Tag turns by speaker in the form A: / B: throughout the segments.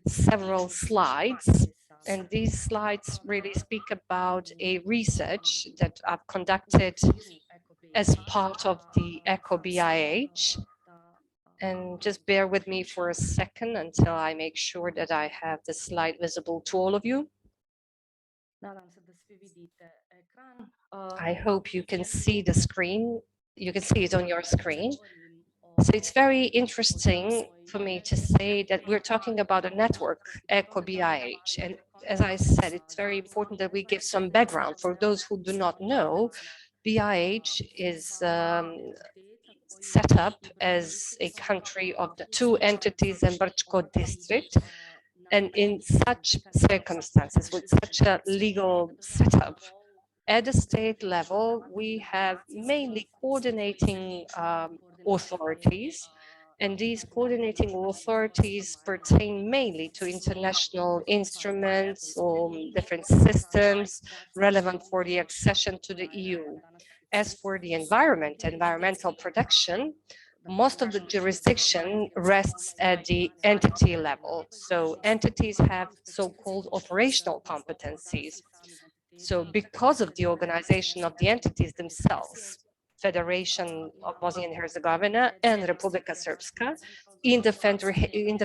A: several slides, and these slides really speak about a research that I've conducted as part of the EkoBiH. And just bear with me for a second until I make sure that I have the slide visible to all of you. I hope you can see the screen. You can see it on your screen. So it's very interesting for me to say that we're talking about a network, EkoBiH. And as I said, it's very important that we give some background for those who do not know. BIH is set up as a country of the two entities in Brčko district. And in such circumstances, with such a legal setup, at the state level, we have mainly coordinating authorities, and these coordinating authorities pertain mainly to international instruments or different systems relevant for the accession to the EU. As for the environment, environmental protection, most of the jurisdiction rests at the entity level. So entities have so-called operational competencies. So because of the organization of the entities themselves, Federation of Bosnia and Herzegovina and Republika Srpska, in the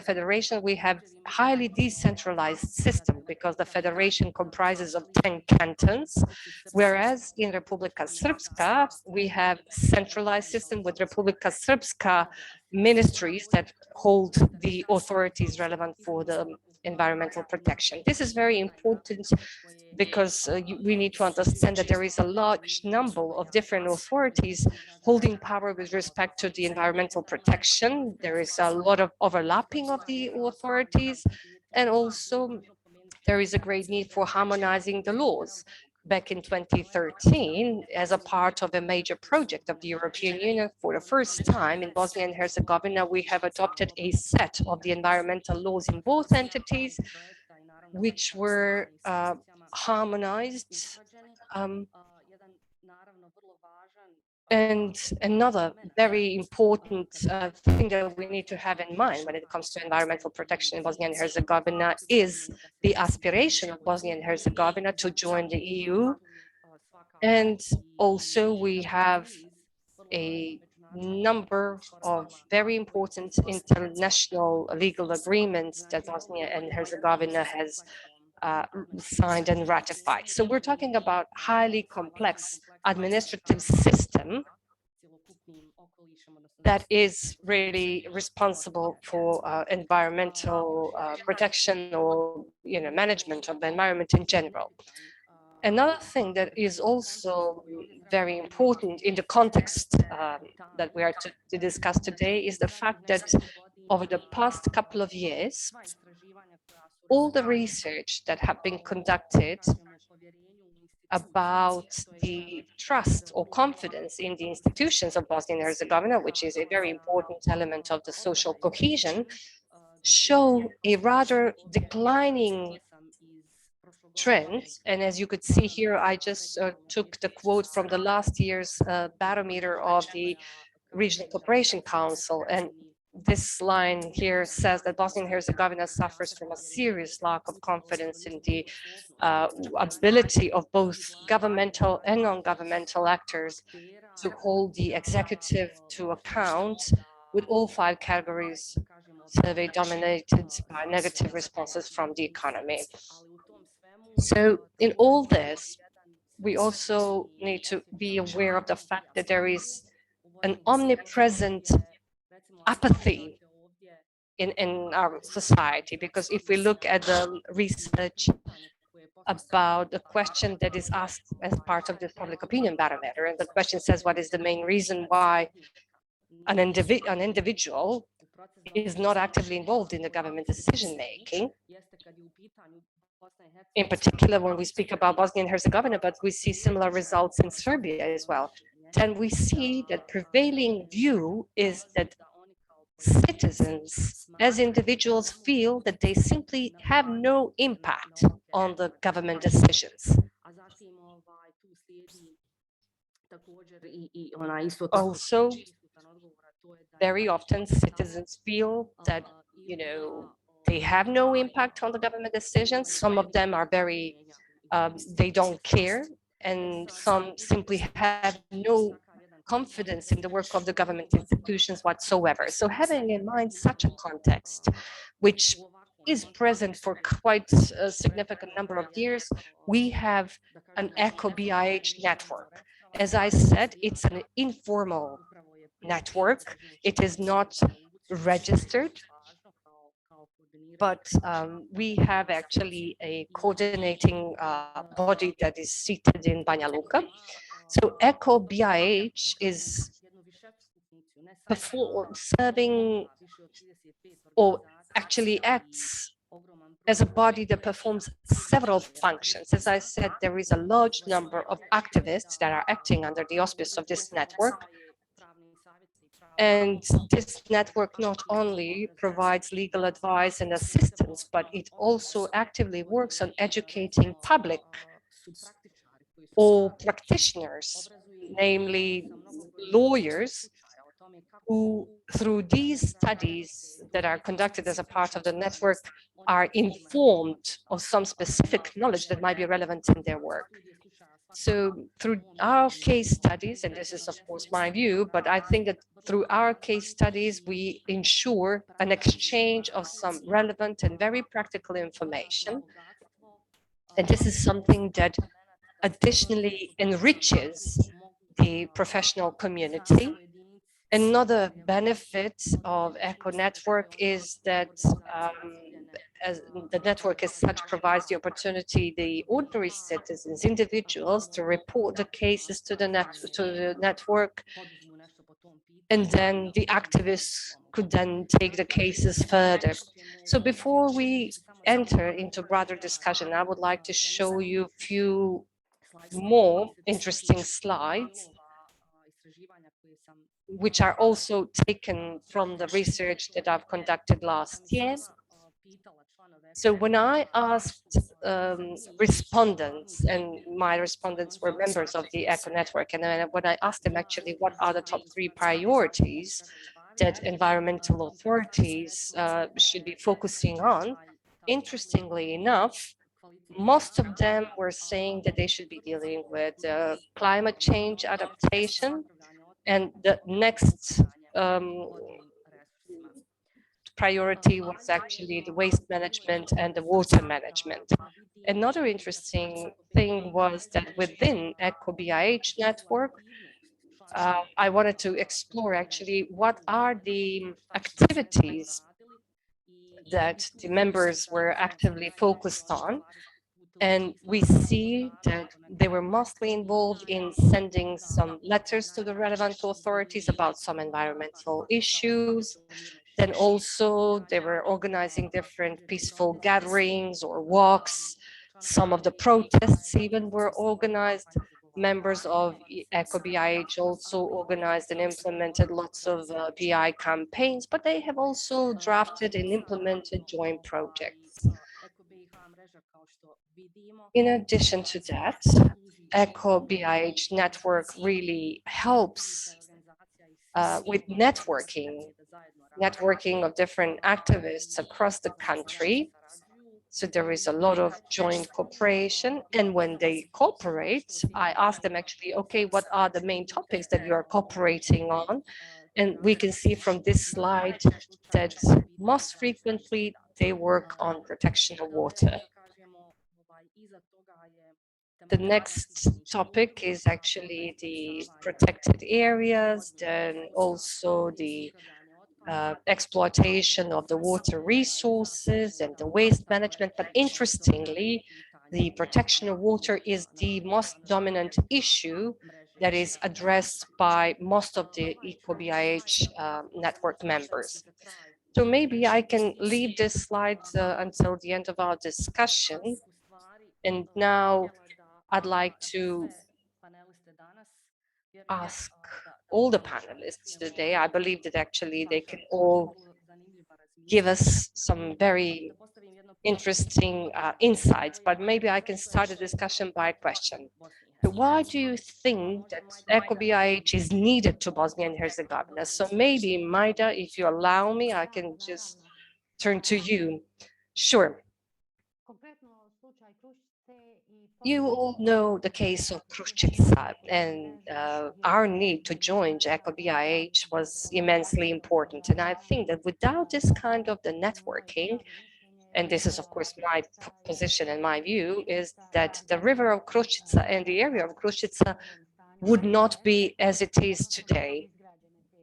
A: federation, we have highly decentralized system because the federation comprises of 10 cantons, whereas in Republika Srpska, we have centralized system with Republika Srpska ministries that hold the authorities relevant for the environmental protection. This is very important because we need to understand that there is a large number of different authorities holding power with respect to the environmental protection. There is a lot of overlapping of the authorities, and also there is a great need for harmonizing the laws. Back in 2013, as a part of a major project of the European Union, for the first time in Bosnia and Herzegovina, we have adopted a set of the environmental laws in both entities, which were harmonized. And another very important thing that we need to have in mind when it comes to environmental protection in Bosnia and Herzegovina is the aspiration of Bosnia and Herzegovina to join the EU. And also we have a number of very important international legal agreements that Bosnia and Herzegovina has signed and ratified. So we're talking about highly complex administrative system that is really responsible for environmental protection or management of the environment in general. Another thing that is also very important in the context that we are to discuss today is the fact that over the past couple of years, all the research that have been conducted about the trust or confidence in the institutions of Bosnia and Herzegovina, which is a very important element of the social cohesion, show a rather declining trend. And as you could see here, I just took the quote from the last year's barometer of the Regional Cooperation Council. And this line here says that Bosnia and Herzegovina suffers from a serious lack of confidence in the ability of both governmental and non-governmental actors to hold the executive to account, with all 5 categories survey dominated by negative responses from the economy. So in all this, we also need to be aware of the fact that there is an omnipresent apathy in our society, because if we look at the research about the question that is asked as part of this public opinion barometer, and the question says, what is the main reason why an individual is not actively involved in the government decision making? In particular, when we speak about Bosnia and Herzegovina, but we see similar results in Serbia as well, then we see that prevailing view is that citizens as individuals feel that they simply have no impact on the government decisions. Also, very often citizens feel that, they have no impact on the government decisions. Some of them are very, they don't care, and some simply have no confidence in the work of the government institutions whatsoever. So having in mind such a context, which is present for quite a significant number of years, we have an EkoBiH network. As I said, it's an informal network. It is not registered, but we have actually a coordinating body that is seated in Banja Luka. So EkoBiH is serving, or actually acts as a body that performs several functions. As I said, there is a large number of activists that are acting under the auspice of this network. And this network not only provides legal advice and assistance, but it also actively works on educating public or practitioners, namely lawyers, who through these studies that are conducted as a part of the network are informed of some specific knowledge that might be relevant in their work. So through our case studies, and this is of course my view, but I think that through our case studies, we ensure an exchange of some relevant and very practical information. And this is something that additionally enriches the professional community. Another benefit of Eco Network is that as the network as such provides the opportunity, the ordinary citizens, individuals, to report the cases to the network, and then the activists could then take the cases further. So before we enter into broader discussion, I would like to show you a few more interesting slides, which are also taken from the research that I've conducted last year. So when I asked respondents, and my respondents were members of the ECO network, and then when I asked them actually what are the top 3 priorities that environmental authorities should be focusing on, interestingly enough, most of them were saying that they should be dealing with climate change adaptation, and the next priority was actually the waste management and the water management. Another interesting thing was that within EkoBiH network, I wanted to explore actually what are the activities that the members were actively focused on. And we see that they were mostly involved in sending some letters to the relevant authorities about some environmental issues. Then also they were organizing different peaceful gatherings or walks. Some of the protests even were organized. Members of EkoBiH also organized and implemented lots of PI campaigns, but they have also drafted and implemented joint projects. In addition to that, EkoBiH network really helps with networking of different activists across the country. So there is a lot of joint cooperation. And when they cooperate, I ask them actually, okay, what are the main topics that you are cooperating on? And we can see from this slide that most frequently they work on protection of water. The next topic is actually the protected areas, then also the exploitation of the water resources and the waste management. But interestingly, the protection of water is the most dominant issue that is addressed by most of the EkoBiH network members. So maybe I can leave this slide until the end of our discussion. And now I'd like to ask all the panelists today. I believe that actually they can all give us some very interesting insights, but maybe I can start a discussion by a question. So why do you think that EkoBiH is needed to Bosnia and Herzegovina? So maybe, Majda, if you allow me, I can just turn to you. Sure. You all know the case of Kruscica, and our need to join EkoBiH was immensely important. And I think that without this kind of the networking, and this is of course my position and my view, is that the river of Kruscica and the area of Kruscica would not be as it is today.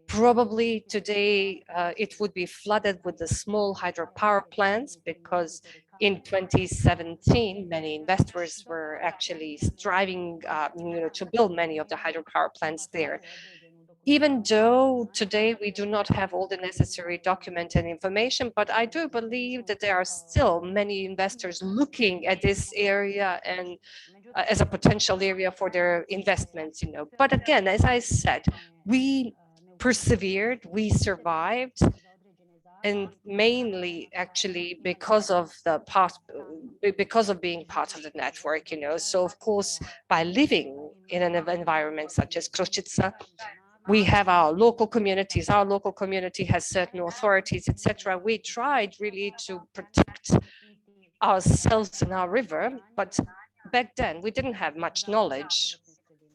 A: Probably today it would be flooded with the small hydropower plants, because in 2017 many investors were actually striving to build many of the hydropower plants there. Even though today we do not have all the necessary document and information, but I do believe that there are still many investors looking at this area and as a potential area for their investments. But again, as I said, we persevered, we survived, and mainly actually because of being part of the network. So of course, by living in an environment such as Kruscica, we have our local communities. Our local community has certain authorities, etc. We tried really to protect ourselves and our river, but back then we didn't have much knowledge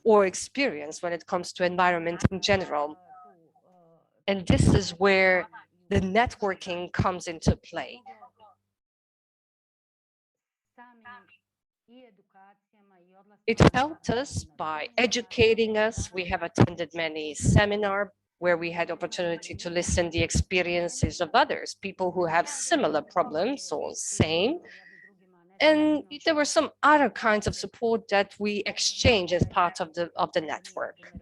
A: or experience when it comes to environment in general. And this is where the networking comes into play. It helped us by educating us. We have attended many seminars where we had opportunity to listen the experiences of others, people who have similar problems or same. And there were some other kinds of support that we exchange as part of the network.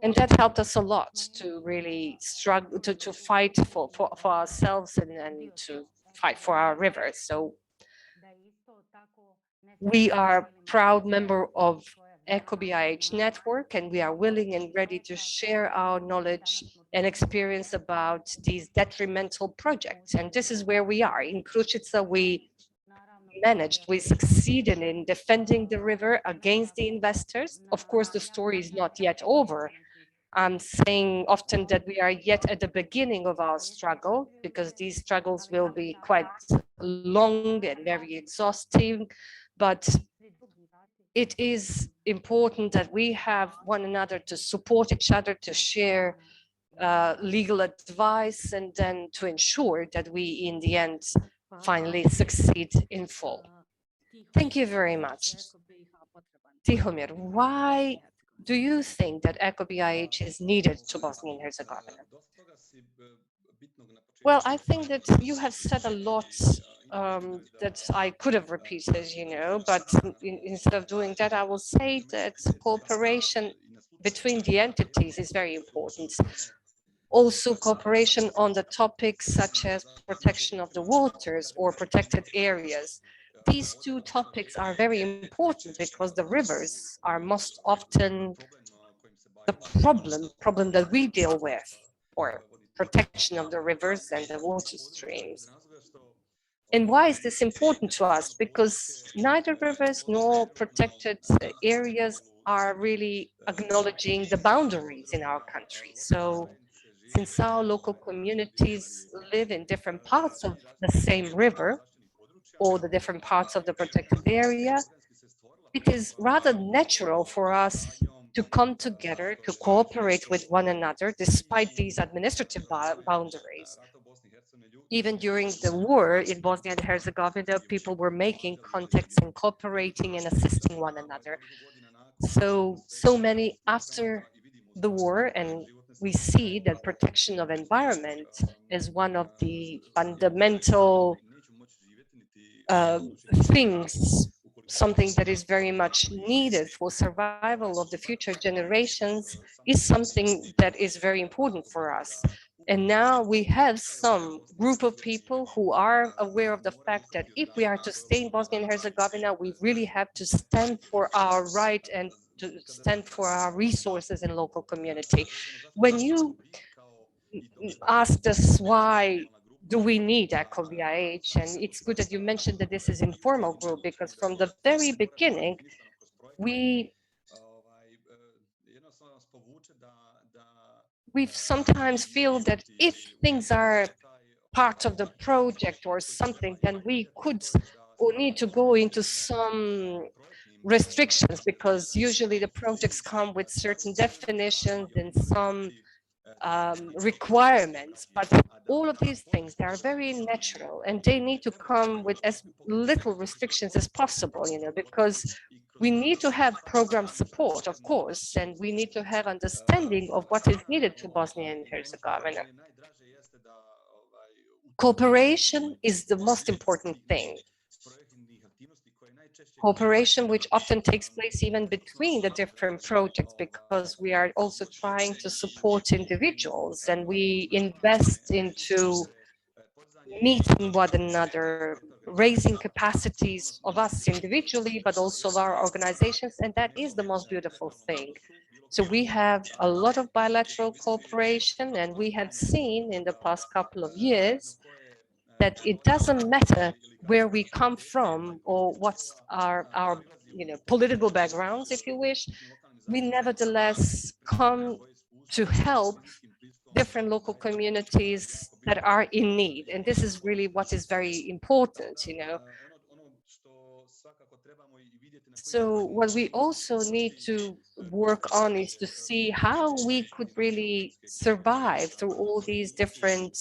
A: And that helped us a lot to really struggle, to fight for ourselves and to fight for our rivers. So we are proud member of EkoBiH network, and we are willing and ready to share our knowledge and experience about these detrimental projects. And this is where we are. In Kruscica, we succeeded in defending the river against the investors. Of course, the story is not yet over. I'm saying often that we are yet at the beginning of our struggle, because these struggles will be quite long and very exhausting. But it is important that we have one another to support each other, to share legal advice, and then to ensure that we, in the end, finally succeed in full. Thank you very much. Tihomir, why do you think that EkoBiH is needed to Bosnia and Herzegovina? Well, I think that you have said a lot that I could have repeated, but instead of doing that, I will say that cooperation between the entities is very important. Also, cooperation on the topics such as protection of the waters or protected areas. These two topics are very important because the rivers are most often the problem that we deal with, or protection of the rivers and the water streams. And why is this important to us? Because neither rivers nor protected areas are really acknowledging the boundaries in our country. So since our local communities live in different parts of the same river or the different parts of the protected area, it is rather natural for us to come together, to cooperate with one another, despite these administrative boundaries. Even during the war in Bosnia and Herzegovina, people were making contacts and cooperating and assisting one another. So many after the war, and we see that protection of environment is one of the fundamental things, something that is very much needed for survival of the future generations, is something that is very important for us. And now we have some group of people who are aware of the fact that if we are to stay in Bosnia and Herzegovina, we really have to stand for our right and to stand for our resources in local community. When you asked us why do we need EkoBiH, and it's good that you mentioned that this is informal group, because from the very beginning, we sometimes feel that if things are part of the project or something, then we could or need to go into some restrictions, because usually the projects come with certain definitions and some requirements. But all of these things, they are very natural and they need to come with as little restrictions as possible, because we need to have program support, of course, and we need to have understanding of what is needed to Bosnia and Herzegovina. Cooperation is the most important thing. Cooperation which often takes place even between the different projects, because we are also trying to support individuals and we invest into meeting one another, raising capacities of us individually, but also of our organizations, and that is the most beautiful thing. So we have a lot of bilateral cooperation, and we have seen in the past couple of years that it doesn't matter where we come from or what's our political backgrounds, if you wish, we nevertheless come to help different local communities that are in need. And this is really what is very important. So what we also need to work on is to see how we could really survive through all these different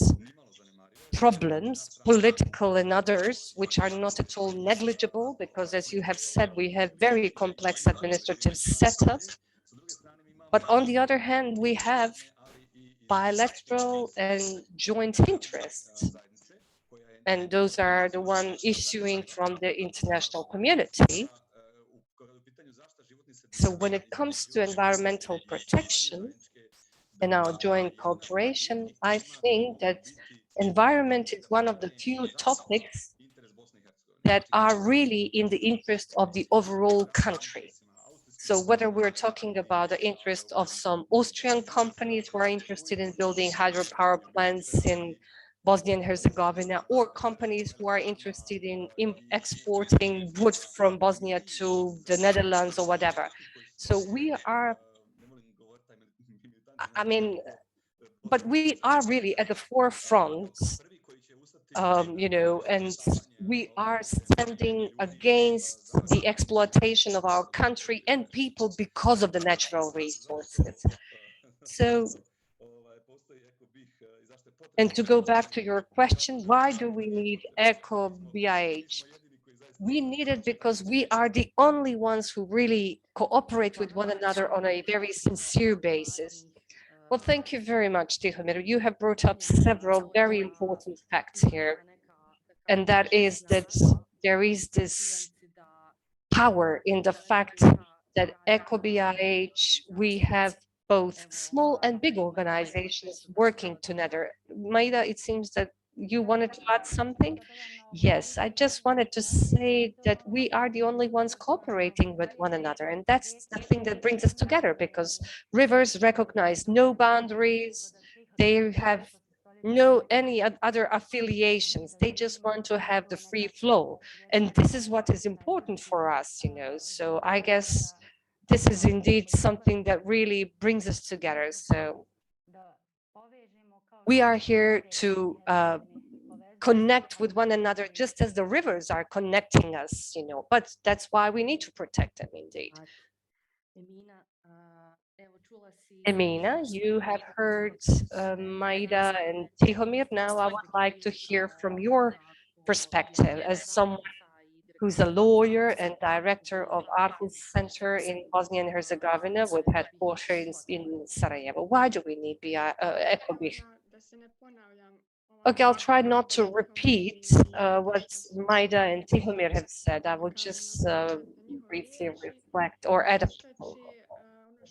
A: problems, political and others, which are not at all negligible, because as you have said, we have very complex administrative setup. But on the other hand, we have bilateral and joint interests. And those are the one issuing from the international community. So when it comes to environmental protection and our joint cooperation, I think that environment is one of the few topics that are really in the interest of the overall country. So whether we're talking about the interest of some Austrian companies who are interested in building hydropower plants in Bosnia and Herzegovina, or companies who are interested in exporting wood from Bosnia to the Netherlands or whatever. So we are, but we are really at the forefront, and we are standing against the exploitation of our country and people because of the natural resources. So, and to go back to your question, why do we need EkoBiH? We need it because we are the only ones who really cooperate with one another on a very sincere basis. Well, thank you very much, Tihomir. You have brought up several very important facts here. And that is that there is this power in the fact that EkoBiH, we have both small and big organizations working together. Majda, it seems that you wanted to add something? Yes, I just wanted to say that we are the only ones cooperating with one another. And that's the thing that brings us together, because rivers recognize no boundaries. They have no any other affiliations. They just want to have the free flow. And this is what is important for us. So I guess this is indeed something that really brings us together. So we are here to connect with one another, just as the rivers are connecting us, but that's why we need to protect them indeed. Emina, you have heard Majda and Tihomir. Now I would like to hear from your perspective as someone who's a lawyer and director of Aarhus Center in Bosnia and Herzegovina with headquarters in Sarajevo. Why do we need EkoBiH? Okay, I'll try not to repeat what Majda and Tihomir have said. I will just briefly reflect or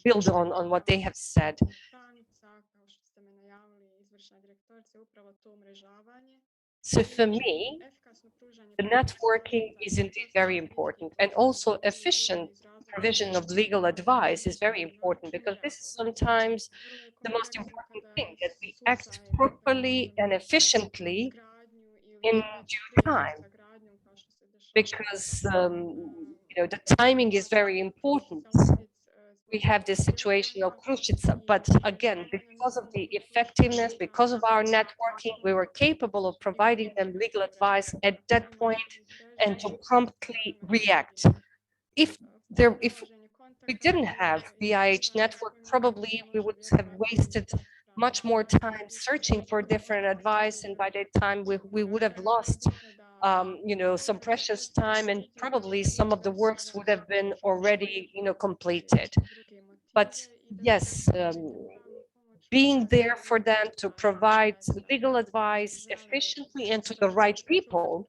A: build on what they have said. So for me, the networking is indeed very important, and also efficient provision of legal advice is very important, because this is sometimes the most important thing, that we act properly and efficiently in due time, because the timing is very important. We have this situation of Kruscica, but again, because of the effectiveness, because of our networking, we were capable of providing them legal advice at that point and to promptly react. If we didn't have BIH network, probably we would have wasted much more time searching for different advice, and by that time we would have lost some precious time, and probably some of the works would have been already completed. But yes, being there for them to provide legal advice efficiently and to the right people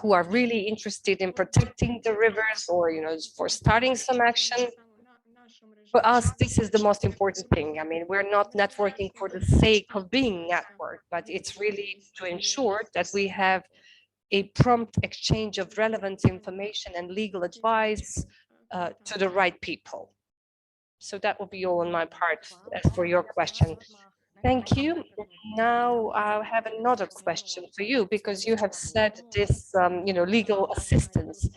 A: who are really interested in protecting the rivers or for starting some action. For us, this is the most important thing. I mean, we're not networking for the sake of being networked, but it's really to ensure that we have a prompt exchange of relevant information and legal advice to the right people. So that will be all on my part as for your question. Thank you. Now I have another question for you, because you have said this, legal assistance.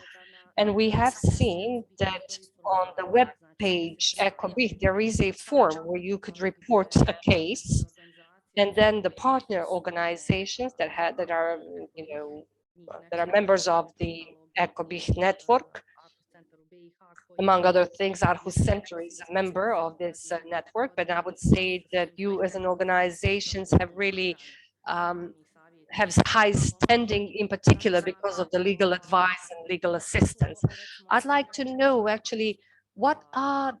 A: And we have seen that on the web page EkoBiH, there is a form where you could report a case, and then the partner organizations that are members of the EkoBiH network. Among other things, Aarhus Center is a member of this network, but I would say that you as an organizations have really have high standing, in particular because of the legal advice and legal assistance. I'd like to know actually what are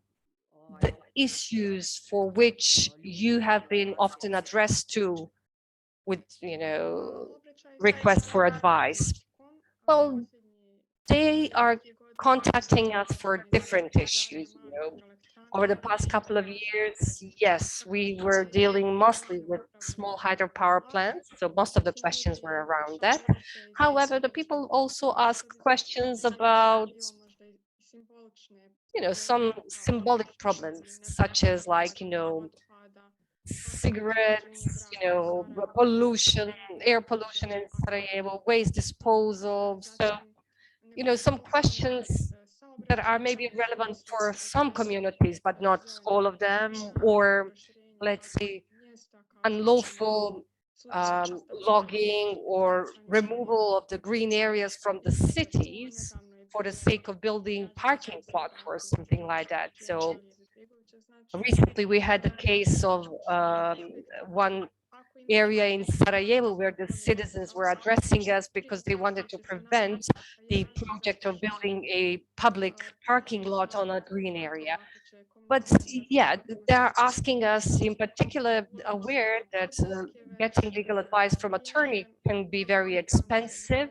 A: the issues for which you have been often addressed to with requests for advice. Well, they are contacting us for different issues. Over the past couple of years, yes, we were dealing mostly with small hydropower plants, so most of the questions were around that. However, the people also ask questions about some symbolic problems, such as cigarettes, pollution, air pollution in Sarajevo, waste disposal. So some questions that are maybe relevant for some communities, but not all of them, or let's say unlawful logging or removal of the green areas from the cities for the sake of building parking plots or something like that. So recently we had a case of one area in Sarajevo where the citizens were addressing us because they wanted to prevent the project of building a public parking lot on a green area. But yeah, they're asking us in particular, aware that getting legal advice from attorney can be very expensive.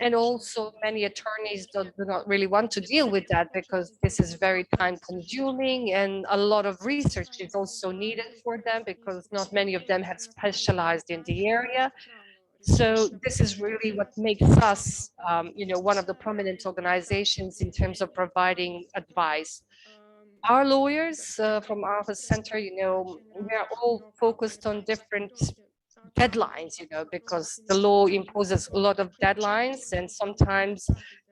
A: And also many attorneys do not really want to deal with that because this is very time consuming, and a lot of research is also needed for them because not many of them have specialized in the area. So this is really what makes us, one of the prominent organizations in terms of providing advice. Our lawyers from Aarhus Center, we are all focused on different deadlines, because the law imposes a lot of deadlines, and sometimes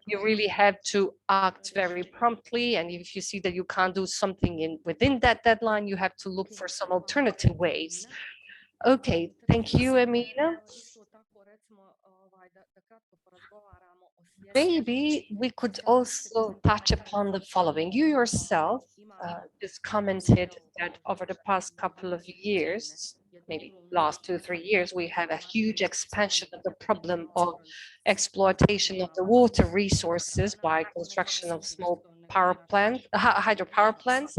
A: you really have to act very promptly. And if you see that you can't do something within that deadline, you have to look for some alternative ways. Okay, thank you, Emina. Maybe we could also touch upon the following. You yourself just commented that over the past couple of years, maybe last 2-3 years, we have a huge expansion of the problem of exploitation of the water resources by construction of small power plants, hydropower plants,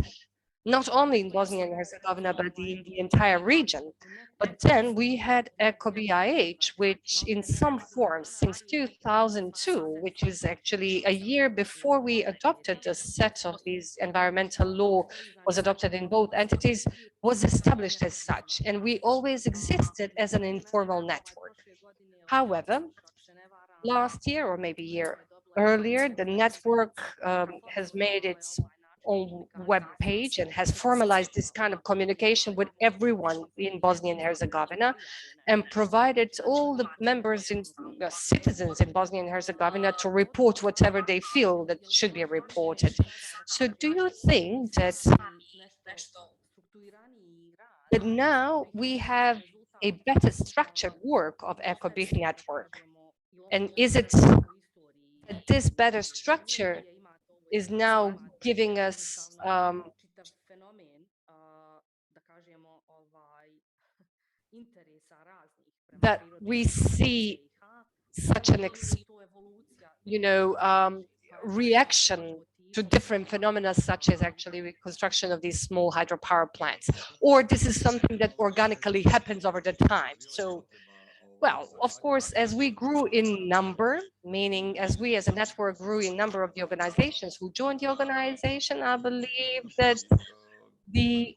A: not only in Bosnia and Herzegovina, but in the entire region. But then we had EkoBiH, which in some form since 2002, which is actually a year before we adopted the set of these environmental law was adopted in both entities, was established as such. And we always existed as an informal network. However, last year or maybe a year earlier, the network has made its own web page and has formalized this kind of communication with everyone in Bosnia and Herzegovina, and provided all the members and citizens in Bosnia and Herzegovina to report whatever they feel that should be reported. So do you think that But now we have a better structured work of EkoBiH network. And is it that this better structure is now giving us that we see such an reaction to different phenomena, such as actually reconstruction of these small hydropower plants, or this is something that organically happens over the time. So, well, of course, as we grew in number, meaning as we as a network grew in number of the organizations who joined the organization, I believe that the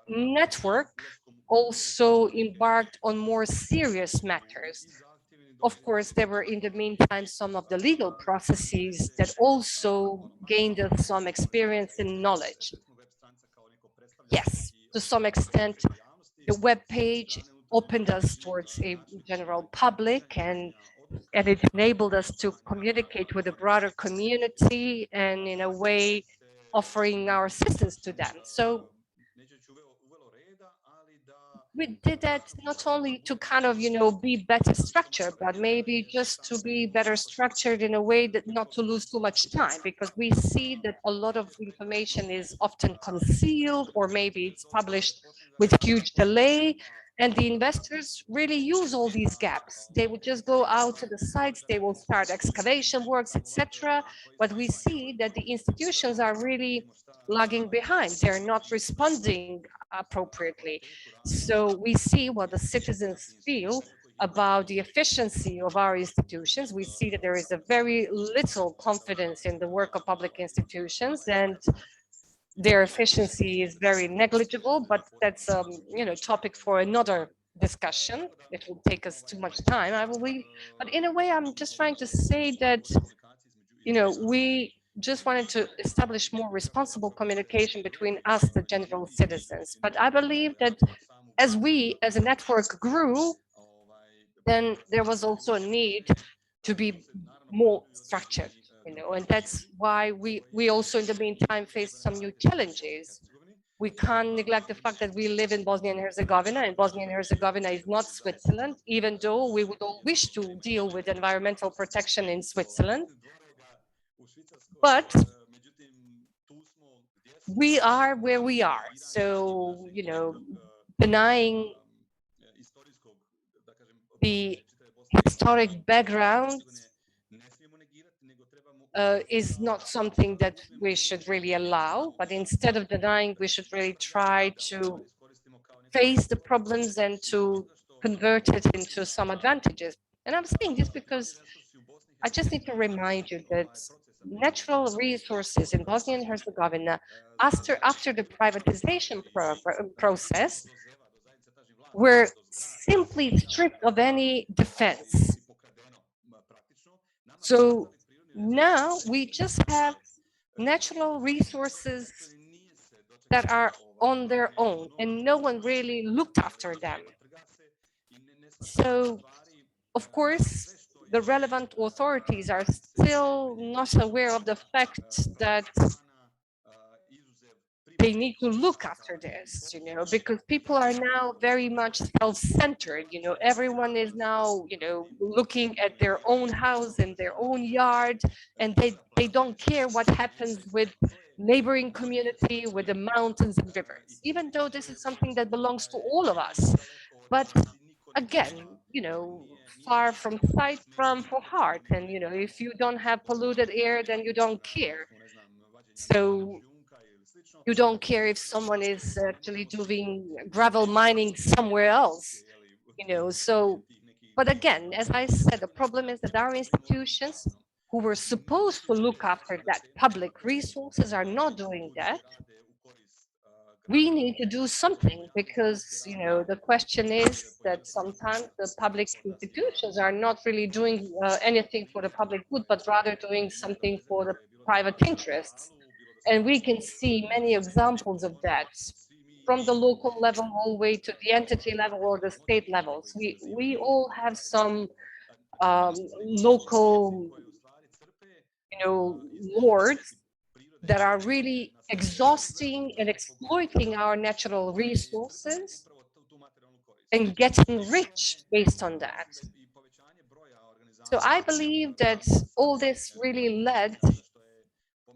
A: network also embarked on more serious matters. Of course, there were in the meantime some of the legal processes that also gained us some experience and knowledge. Yes, to some extent, the web page opened us towards a general public, and it enabled us to communicate with a broader community and in a way offering our assistance to them. So we did that not only to kind of, be better structured, but maybe just to be better structured in a way that not to lose too much time, because we see that a lot of information is often concealed, or maybe it's published with huge delay. And the investors really use all these gaps. They would just go out to the sites, they will start excavation works, etc. But we see that the institutions are really lagging behind. They're not responding appropriately. So we see what the citizens feel about the efficiency of our institutions. We see that there is a very little confidence in the work of public institutions, and their efficiency is very negligible, but that's a topic for another discussion. It will take us too much time, I believe. But in a way, I'm just trying to say that we just wanted to establish more responsible communication between us, the general citizens. But I believe that as we, as a network, grew, then there was also a need to be more structured, and that's why we also in the meantime faced some new challenges. We can't neglect the fact that we live in Bosnia and Herzegovina, and Bosnia and Herzegovina is not Switzerland, even though we would all wish to deal with environmental protection in Switzerland. But we are where we are. So, denying the historic background is not something that we should really allow, but instead of denying, we should really try to face the problems and to convert it into some advantages. And I'm saying this because I just need to remind you that natural resources in Bosnia and Herzegovina, after the privatization process, were simply stripped of any defense. So now we just have natural resources that are on their own, and no one really looked after them. So, of course, the relevant authorities are still not aware of the fact that they need to look after this, because people are now very much self-centered. Everyone is now, looking at their own house and their own yard, and they don't care what happens with neighboring community, with the mountains and rivers, even though this is something that belongs to all of us. But again, far from sight, from for heart. And, if you don't have polluted air, then you don't care. So you don't care if someone is actually doing gravel mining somewhere else, so, but again, as I said, the problem is that our institutions who were supposed to look after that public resources are not doing that. We need to do something, because the question is that sometimes the public institutions are not really doing anything for the public good, but rather doing something for the private interests. And we can see many examples of that, from the local level all the way to the entity level or the state levels. We all have some local, lords that are really exhausting and exploiting our natural resources. and getting rich based on that. So I believe that all this really led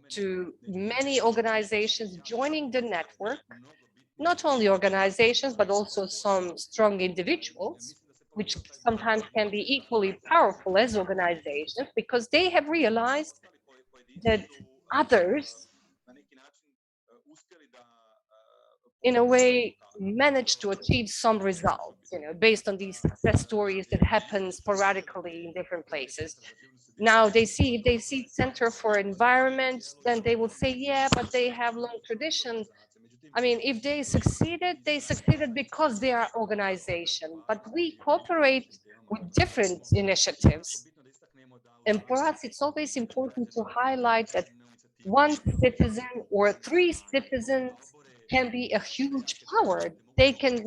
A: to many organizations joining the network, not only organizations, but also some strong individuals, which sometimes can be equally powerful as organizations, because they have realized that others, in a way, managed to achieve some results, based on these success stories that happen sporadically in different places. Now if they see Center for Environment, then they will say, yeah, but they have long tradition. I mean, if they succeeded because they are organization, but we cooperate with different initiatives. And for us, it's always important to highlight that one citizen or three citizens can be a huge power. They can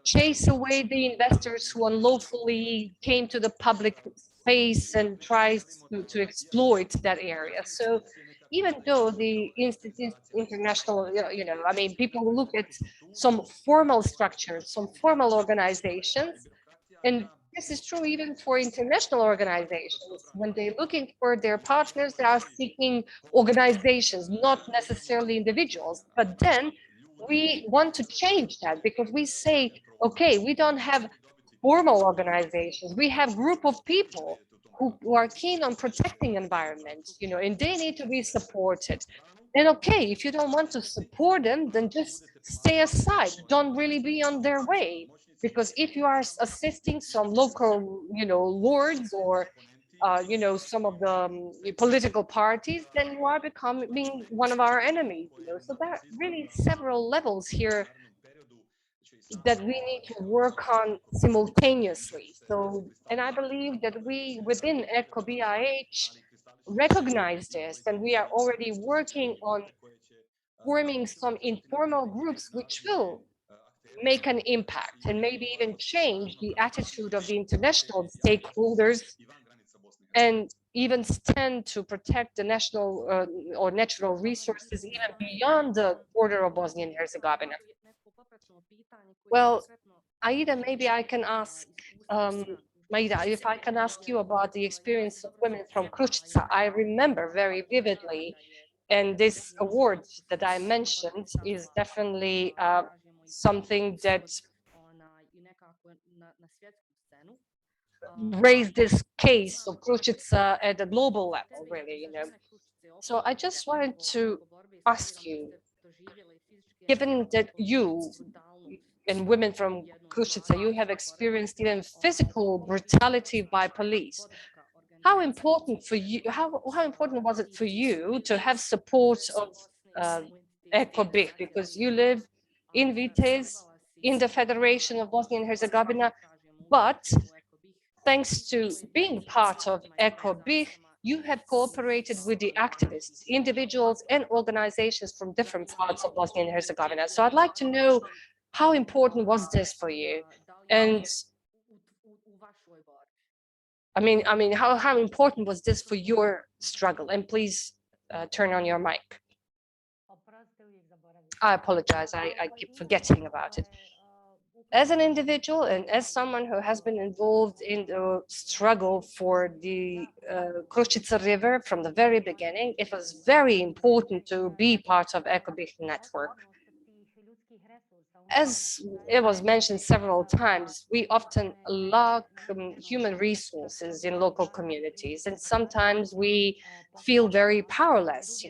A: chase away the investors who unlawfully came to the public space and tries to exploit that area. So even though the international, I mean, people look at some formal structures, some formal organizations, and this is true even for international organizations. When they're looking for their partners, they are seeking organizations, not necessarily individuals. But then we want to change that, because we say, okay, we don't have formal organizations. We have group of people who are keen on protecting environment, and they need to be supported. And okay, if you don't want to support them, then just stay aside. Don't really be on their way. Because if you are assisting some local, lords or, some of the political parties, then you are becoming one of our enemies. So there are really several levels here that we need to work on simultaneously. So, and I believe that we within EkoBiH recognize this, and we are already working on forming some informal groups which will make an impact and maybe even change the attitude of the international stakeholders, and even stand to protect the national or natural resources even beyond the border of Bosnia and Herzegovina. Well, Aida, maybe I can ask, Majda, if I can ask you about the experience of women from Kruscica. I remember very vividly, and this award that I mentioned is definitely something that raised this case of Kruscica at a global level, really. So I just wanted to ask you, given that you and women from Kruscica, you have experienced even physical brutality by police. How important for you? How important was it for you to have support of EkoBiH, because you live in Vitez, in the Federation of Bosnia and Herzegovina, but thanks to being part of EkoBiH, you have cooperated with the activists, individuals and organizations from different parts of Bosnia and Herzegovina. So I'd like to know, how important was this for you? And how important was this for your struggle? And please turn on your mic. I apologize, I keep forgetting about it. As an individual and as someone who has been involved in the struggle for the Kruscica River from the very beginning, it was very important to be part of EkoBiH network. As it was mentioned several times, we often lack human resources in local communities, and sometimes we feel very powerless.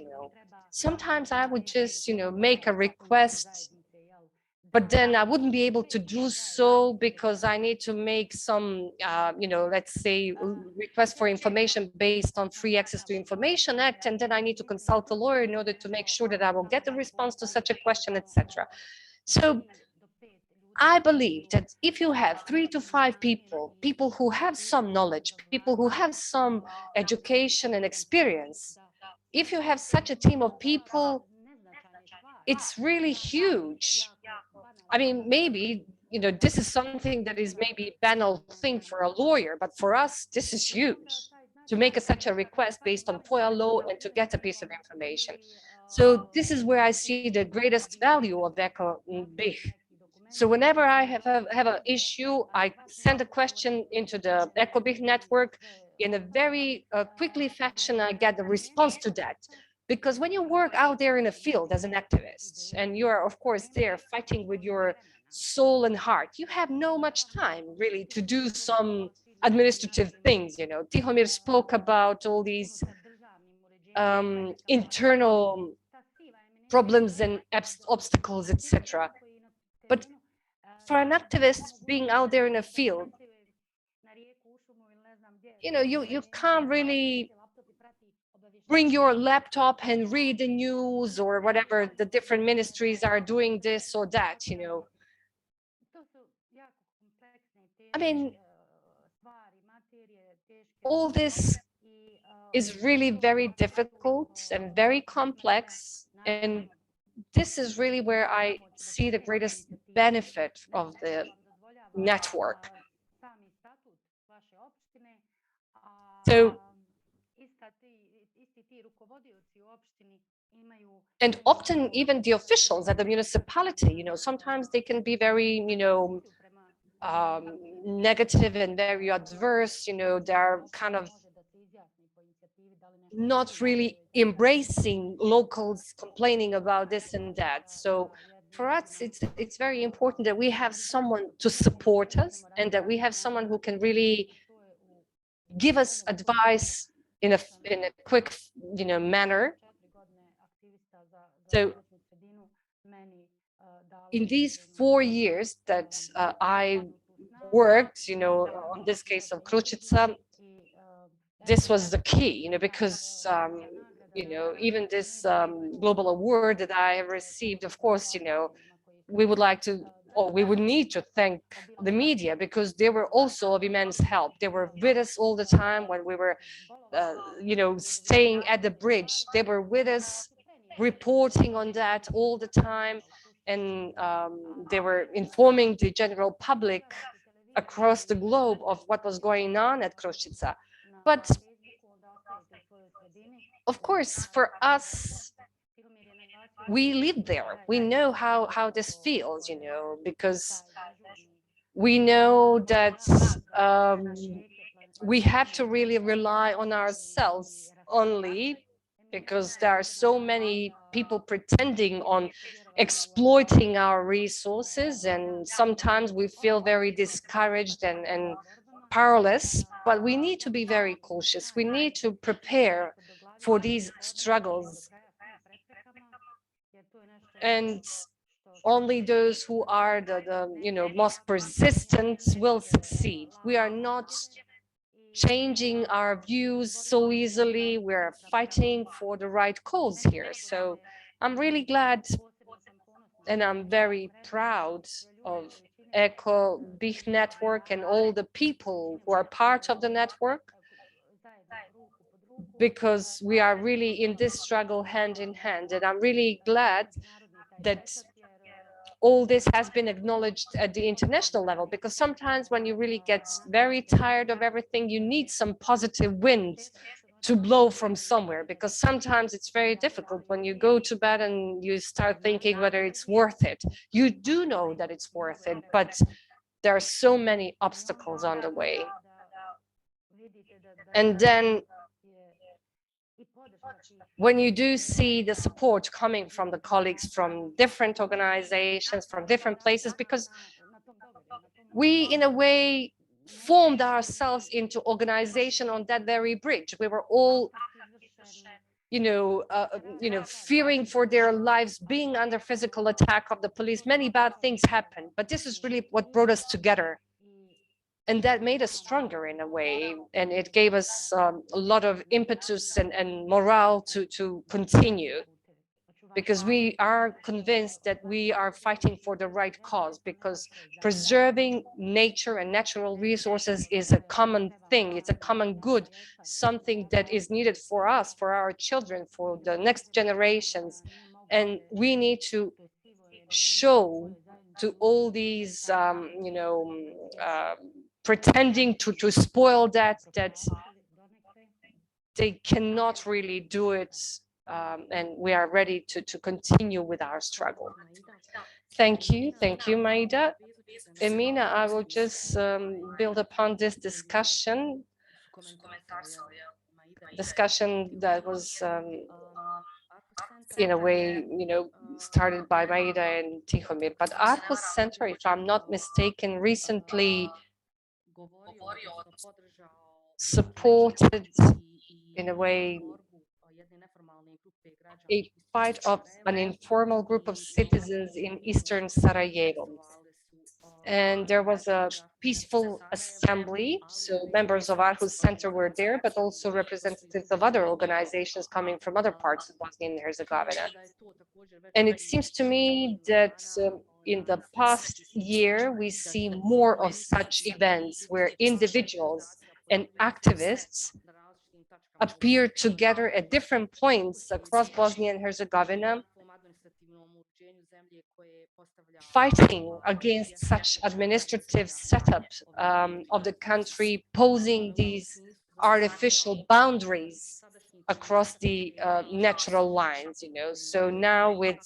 A: Sometimes I would just, make a request, but then I wouldn't be able to do so because I need to make some, let's say, request for information based on Free Access to Information Act, and then I need to consult a lawyer in order to make sure that I will get a response to such a question, etc. So I believe that if you have 3 to 5 people who have some knowledge, people who have some education and experience, if you have such a team of people, it's really huge. I mean, maybe, this is something that is maybe a banal thing for a lawyer, but for us, this is huge, to make such a request based on FOIA law and to get a piece of information. So this is where I see the greatest value of EkoBiH. So whenever I have an issue, I send a question into the EkoBiH network. In a very quickly fashion, I get the response to that. Because when you work out there in a field as an activist, and you are, of course, there fighting with your soul and heart, you have no much time really to do some administrative things. You know, Tihomir spoke about all these internal problems and obstacles, etc. But for an activist being out there in a field, you know, you can't really bring your laptop and read the news or whatever the different ministries are doing this or that, you know. I mean, all this is really very difficult and very complex, and this is really where I see the greatest benefit of the network. So, and often even the officials at the municipality, you know, sometimes they can be very, you know, negative and very adverse, you know, they're kind of not really embracing locals complaining about this and that. So for us, it's very important that we have someone to support us and that we have someone who can really give us advice in a quick, you know, manner. So in these 4 years that I worked, you know, on this case of Kruscica, this was the key, you know, because you know, even this global award that I have received, of course, you know, we would like to, or we would need to thank the media, because they were also of immense help. They were with us all the time when we were, you know, staying at the bridge. They were with us, reporting on that all the time, and they were informing the general public across the globe of what was going on at Kruscica. But of course, for us, we live there. We know how this feels, you know, because we know that we have to really rely on ourselves only, because there are so many people pretending on exploiting our resources, and sometimes we feel very discouraged and powerless. But we need to be very cautious. We need to prepare for these struggles, and only those who are the you know, most persistent will succeed. We are not changing our views so easily. We're fighting for the right cause here. So I'm really glad and I'm very proud of EkoBiH network and all the people who are part of the network, because we are really in this struggle hand in hand. And I'm really glad that all this has been acknowledged at the international level, because sometimes when you really get very tired of everything, you need some positive wind to blow from somewhere, because sometimes it's very difficult when you go to bed and you start thinking whether it's worth it. You do know that it's worth it, but there are so many obstacles on the way. And then when you do see the support coming from the colleagues from different organizations, from different places, because we, in a way, formed ourselves into organization on that very bridge. We were all, you know, fearing for their lives, being under physical attack of the police. Many bad things happened, but this is really what brought us together. And that made us stronger in a way, and it gave us a lot of impetus and morale to continue, because we are convinced that we are fighting for the right cause, because preserving nature and natural resources is a common thing. It's a common good, something that is needed for us, for our children, for the next generations. And we need to show to all these, you know, pretending to spoil that they cannot really do it and we are ready to continue with our struggle. Thank you, Majda. Emina, I will just build upon this discussion that was in a way, started by Majda and Tihomir. But Aarhus Center, if I'm not mistaken, recently supported, in a way, a fight of an informal group of citizens in eastern Sarajevo. And there was a peaceful assembly. So members of Aarhus Center were there, but also representatives of other organizations coming from other parts of Bosnia and Herzegovina. And it seems to me that in the past year, we see more of such events where individuals and activists appear together at different points across Bosnia and Herzegovina, fighting against such administrative setup of the country, posing these artificial boundaries across the natural lines, So now with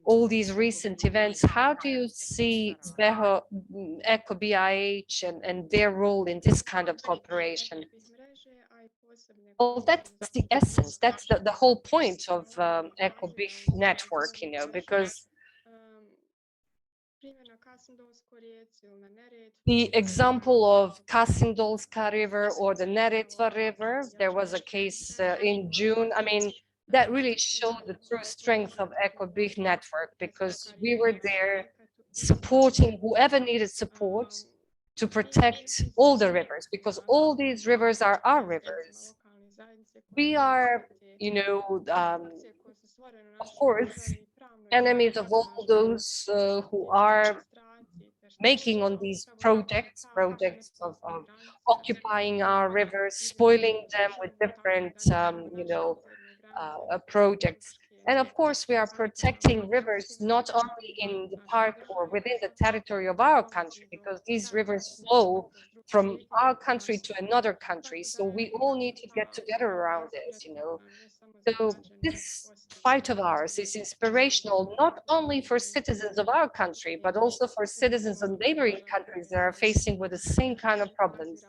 A: all these recent events, how do you see EkoBiH and their role in this kind of cooperation? Well, that's the essence. That's the whole point of EkoBiH network, because the example of Kasindolska River or the Neretva River, there was a case in June. I mean, that really showed the true strength of EkoBiH network, because we were there supporting whoever needed support to protect all the rivers, because all these rivers are our rivers. We are, of course, enemies of all those who are making on these projects of occupying our rivers, spoiling them with different, projects. And of course, we are protecting rivers not only in the park or within the territory of our country, because these rivers flow from our country to another country. So we all need to get together around this, So this fight of ours is inspirational, not only for citizens of our country, but also for citizens of neighboring countries that are facing with the same kind of problems.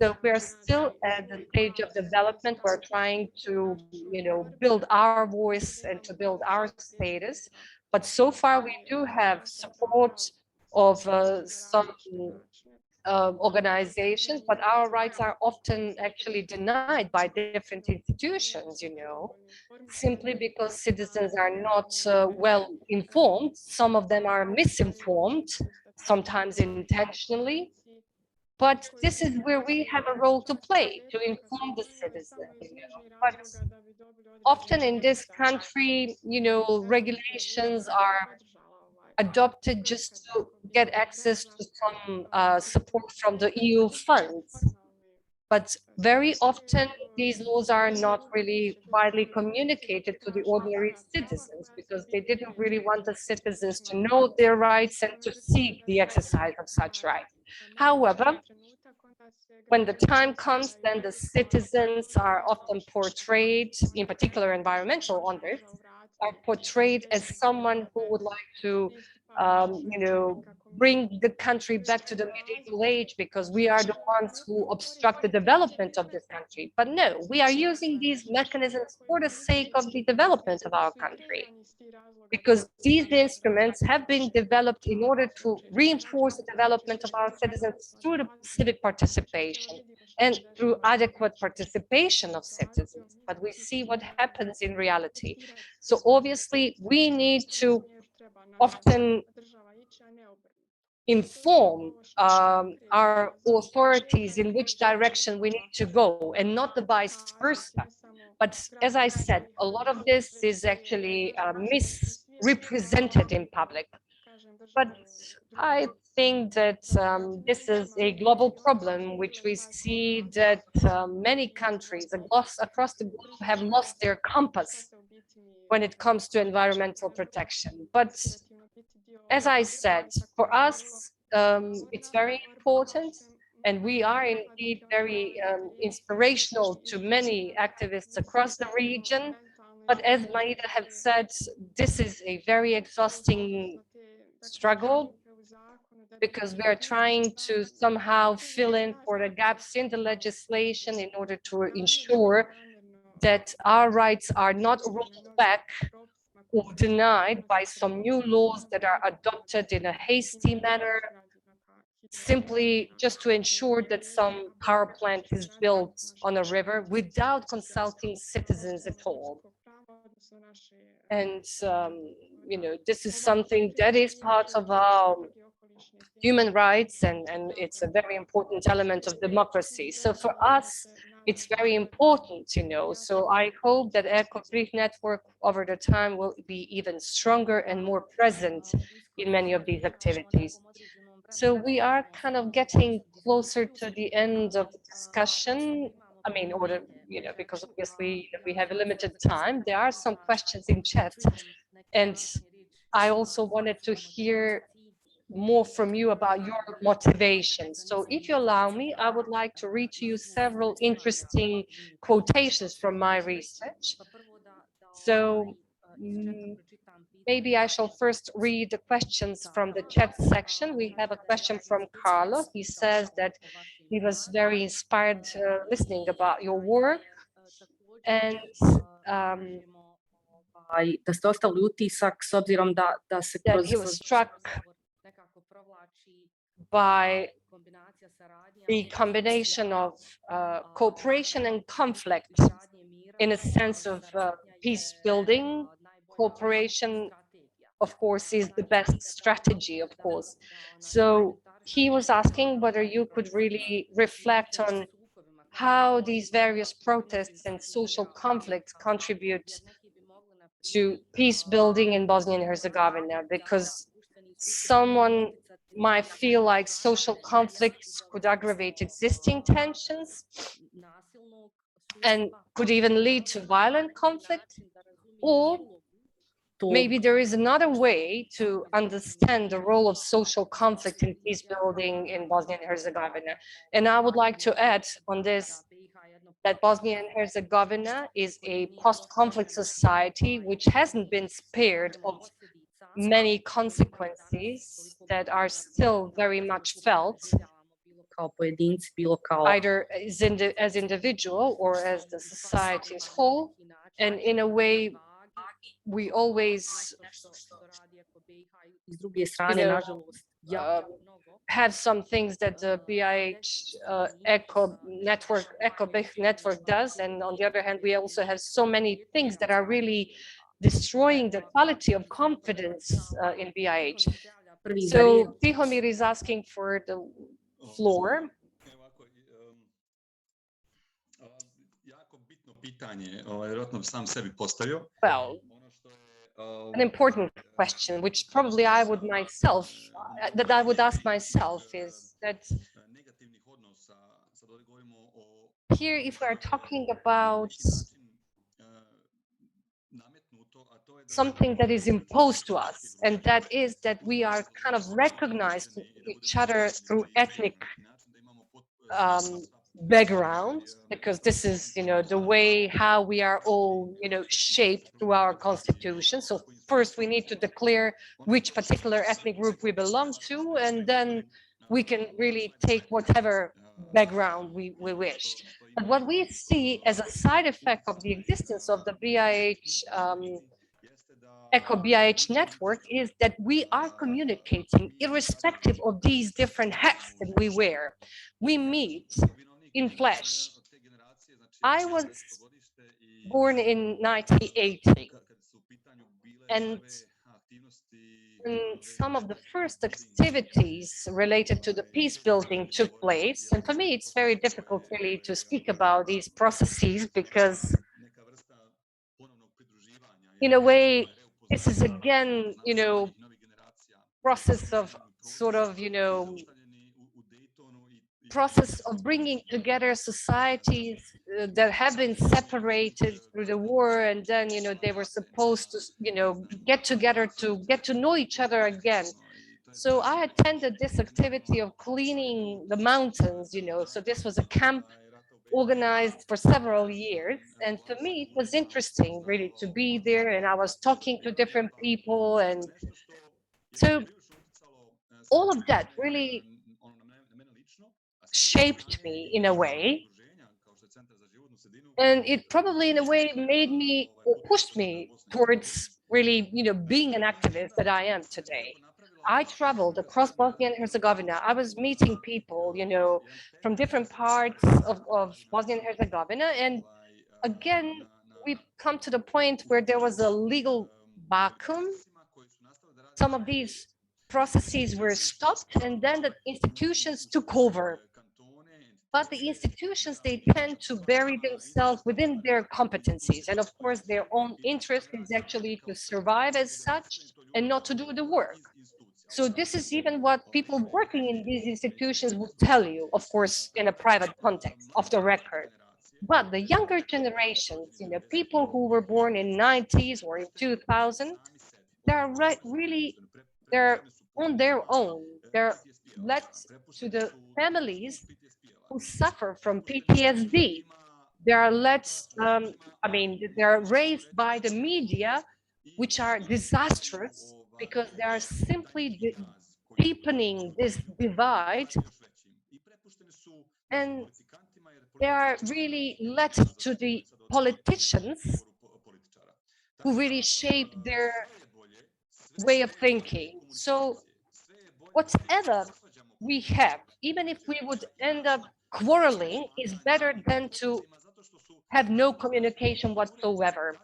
A: So we are still at the stage of development. We're trying to, build our voice and to build our status. But so far, we do have support of some organizations, but our rights are often actually denied by different institutions, simply because citizens are not well informed. Some of them are misinformed, sometimes intentionally. But this is where we have a role to play, to inform the citizens. But often in this country, regulations are adopted just to get access to some support from the EU funds. But very often these laws are not really widely communicated to the ordinary citizens, because they didn't really want the citizens to know their rights and to seek the exercise of such rights. However, when the time comes, then the citizens are often portrayed, in particular environmental owners, are portrayed as someone who would like to, bring the country back to the medieval age, because we are the ones who obstruct the development of this country. But no, we are using these mechanisms for the sake of the development of our country, because these instruments have been developed in order to reinforce the development of our citizens through the civic participation and through adequate participation of citizens. But we see what happens in reality. So obviously, we need to often inform our authorities in which direction we need to go, and not the vice versa. But as I said, a lot of this is actually misrepresented in public. But I think that this is a global problem, which we see that many countries across the globe have lost their compass when it comes to environmental protection. But as I said, for us, it's very important, and we are indeed very inspirational to many activists across the region. But as Majda have said, this is a very exhausting struggle because we are trying to somehow fill in for the gaps in the legislation in order to ensure that our rights are not rolled back or denied by some new laws that are adopted in a hasty manner, simply just to ensure that some power plant is built on a river without consulting citizens at all. And, this is something that is part of our human rights, and it's a very important element of democracy. So for us, it's very important, So I hope that EkoBiH network over the time will be even stronger and more present in many of these activities. So we are kind of getting closer to the end of the discussion. I mean, because obviously we have a limited time. There are some questions in chat, and I also wanted to hear more from you about your motivations. So if you allow me, I would like to read to you several interesting quotations from my research. So maybe I shall first read the questions from the chat section. We have a question from Carlo. He says that he was very inspired listening about your work. And
B: da ste ostali utisak s obzirom da se
A: that he was struck by the combination of cooperation and conflict in a sense of peace building. Cooperation, of course, is the best strategy, of course. So he was asking whether you could really reflect on how these various protests and social conflicts contribute to peace building in Bosnia and Herzegovina, because someone might feel like social conflicts could aggravate existing tensions and could even lead to violent conflict, or maybe there is another way to understand the role of social conflict in peace building in Bosnia and Herzegovina. And I would like to add on this that Bosnia and Herzegovina is a post-conflict society which hasn't been spared of many consequences that are still very much felt, either as individual or as the society as whole. And in a way, we always have some things that the BIH EkoBiH network does, and on the other hand, we also have so many things that are really destroying the quality of confidence in BIH. So Tihomir is asking for the floor. Well, an important question, which probably I would myself, that I would ask myself, is that here, if we're talking about something that is imposed to us, and that is that we are kind of recognized each other through ethnic background, because this is, the way how we are all, shaped through our constitution. So first we need to declare which particular ethnic group we belong to, and then we can really take whatever background we wish. But what we see as a side effect of the existence of the BIH EkoBiH network is that we are communicating irrespective of these different hats that we wear. We meet in flesh. I was born in 1980, and some of the first activities related to the peace building took place. And for me, it's very difficult really to speak about these processes, because in a way, this is again, process of sort of, process of bringing together societies that have been separated through the war, and then, they were supposed to, get together to get to know each other again. So I attended this activity of cleaning the mountains, so this was a camp organized for several years. And for me, it was interesting really to be there, and I was talking to different people. And so all of that really shaped me in a way. And it probably in a way made me or pushed me towards really, being an activist that I am today. I traveled across Bosnia and Herzegovina. I was meeting people, from different parts of Bosnia and Herzegovina. And again, we've come to the point where there was a legal vacuum. Some of these processes were stopped, and then the institutions took over. But the institutions, they tend to bury themselves within their competencies. And of course, their own interest is actually to survive as such and not to do the work. So this is even what people working in these institutions will tell you, of course, in a private context, off the record. But the younger generations, people who were born in 90s or in 2000, they're they're on their own. They're left to the families who suffer from PTSD. They are they are raised by the media, which are disastrous because they are simply deepening this divide, and they are really led to the politicians who really shape their way of thinking. So whatever we have, even if we would end up quarreling, is better than to have no communication whatsoever.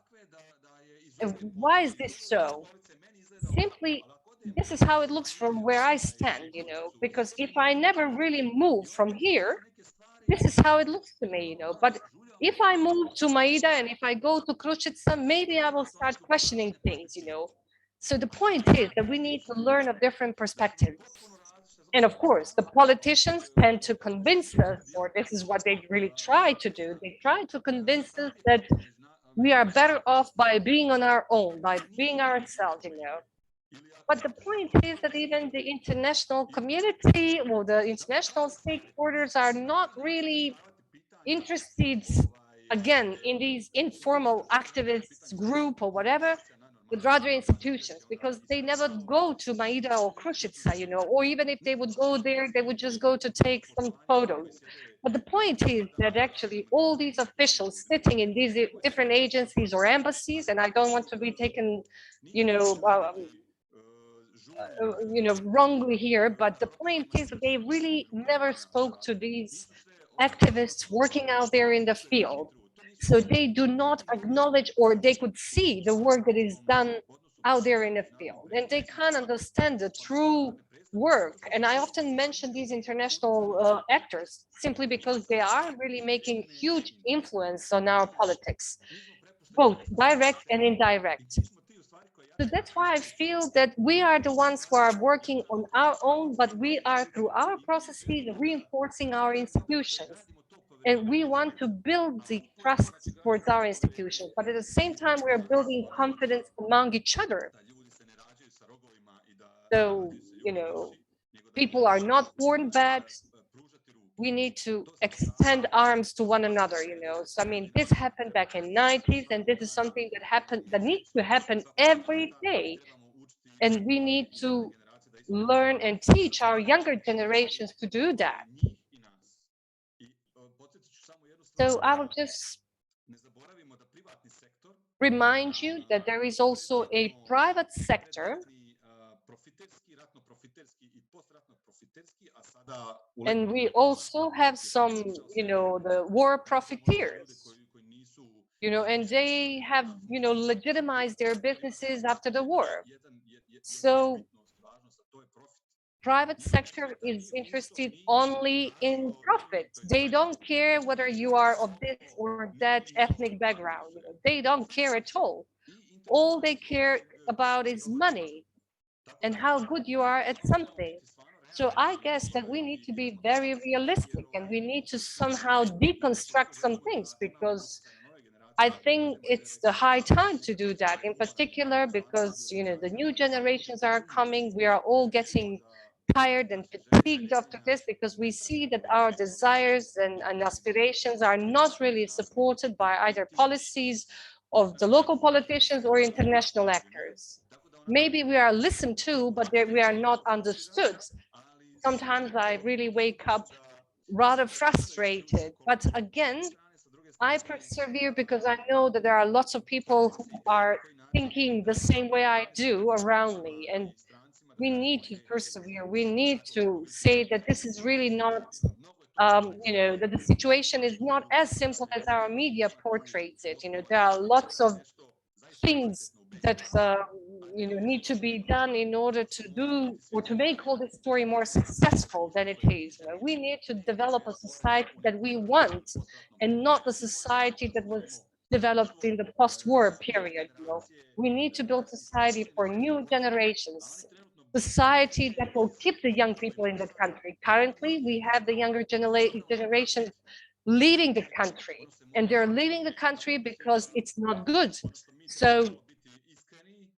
A: And why is this so? Simply, this is how it looks from where I stand, because if I never really move from here, this is how it looks to me, But if I move to Majda and if I go to Kruscica, maybe I will start questioning things, So the point is that we need to learn of different perspectives. And of course, the politicians tend to convince us, or this is what they really try to do. They try to convince us that we are better off by being on our own, by being ourselves, But the point is that even the international community or the international stakeholders are not really interested, again, in these informal activists group or whatever, but rather institutions, because they never go to Majda or Kruscica, or even if they would go there, they would just go to take some photos. But the point is that actually all these officials sitting in these different agencies or embassies, and I don't want to be taken, wrongly here, but the point is that they really never spoke to these activists working out there in the field. So they do not acknowledge, or they could see the work that is done out there in the field, and they can't understand the true work. And I often mention these international actors simply because they are really making huge influence on our politics, both direct and indirect. So that's why I feel that we are the ones who are working on our own, but we are through our processes reinforcing our institutions. And we want to build the trust towards our institutions, but at the same time, we're building confidence among each other. So, people are not born bad. We need to extend arms to one another, So, this happened back in 90s, and this is something that needs to happen every day. And we need to learn and teach our younger generations to do that. So I will just remind you that there is also a private sector, and we also have some, the war profiteers, and they have, legitimized their businesses after the war. So private sector is interested only in profit. They don't care whether you are of this or that ethnic background. They don't care at all. All they care about is money and how good you are at something. So I guess that we need to be very realistic, and we need to somehow deconstruct some things, because I think it's the high time to do that, in particular because the new generations are coming. We are all getting tired and fatigued after this, because we see that our desires and aspirations are not really supported by either policies of the local politicians or international actors. Maybe we are listened to, but we are not understood. Sometimes I really wake up rather frustrated, but again, I persevere because I know that there are lots of people who are thinking the same way I do around me, and we need to persevere. We need to say that this is really not, that the situation is not as simple as our media portrays it. There are lots of things that need to be done in order to do or to make all this story more successful than it is. We need to develop a society that we want, and not the society that was developed in the post-war period. We need to build society for new generations, society that will keep the young people in the country. Currently, we have the younger generation leaving the country, and they're leaving the country because it's not good. So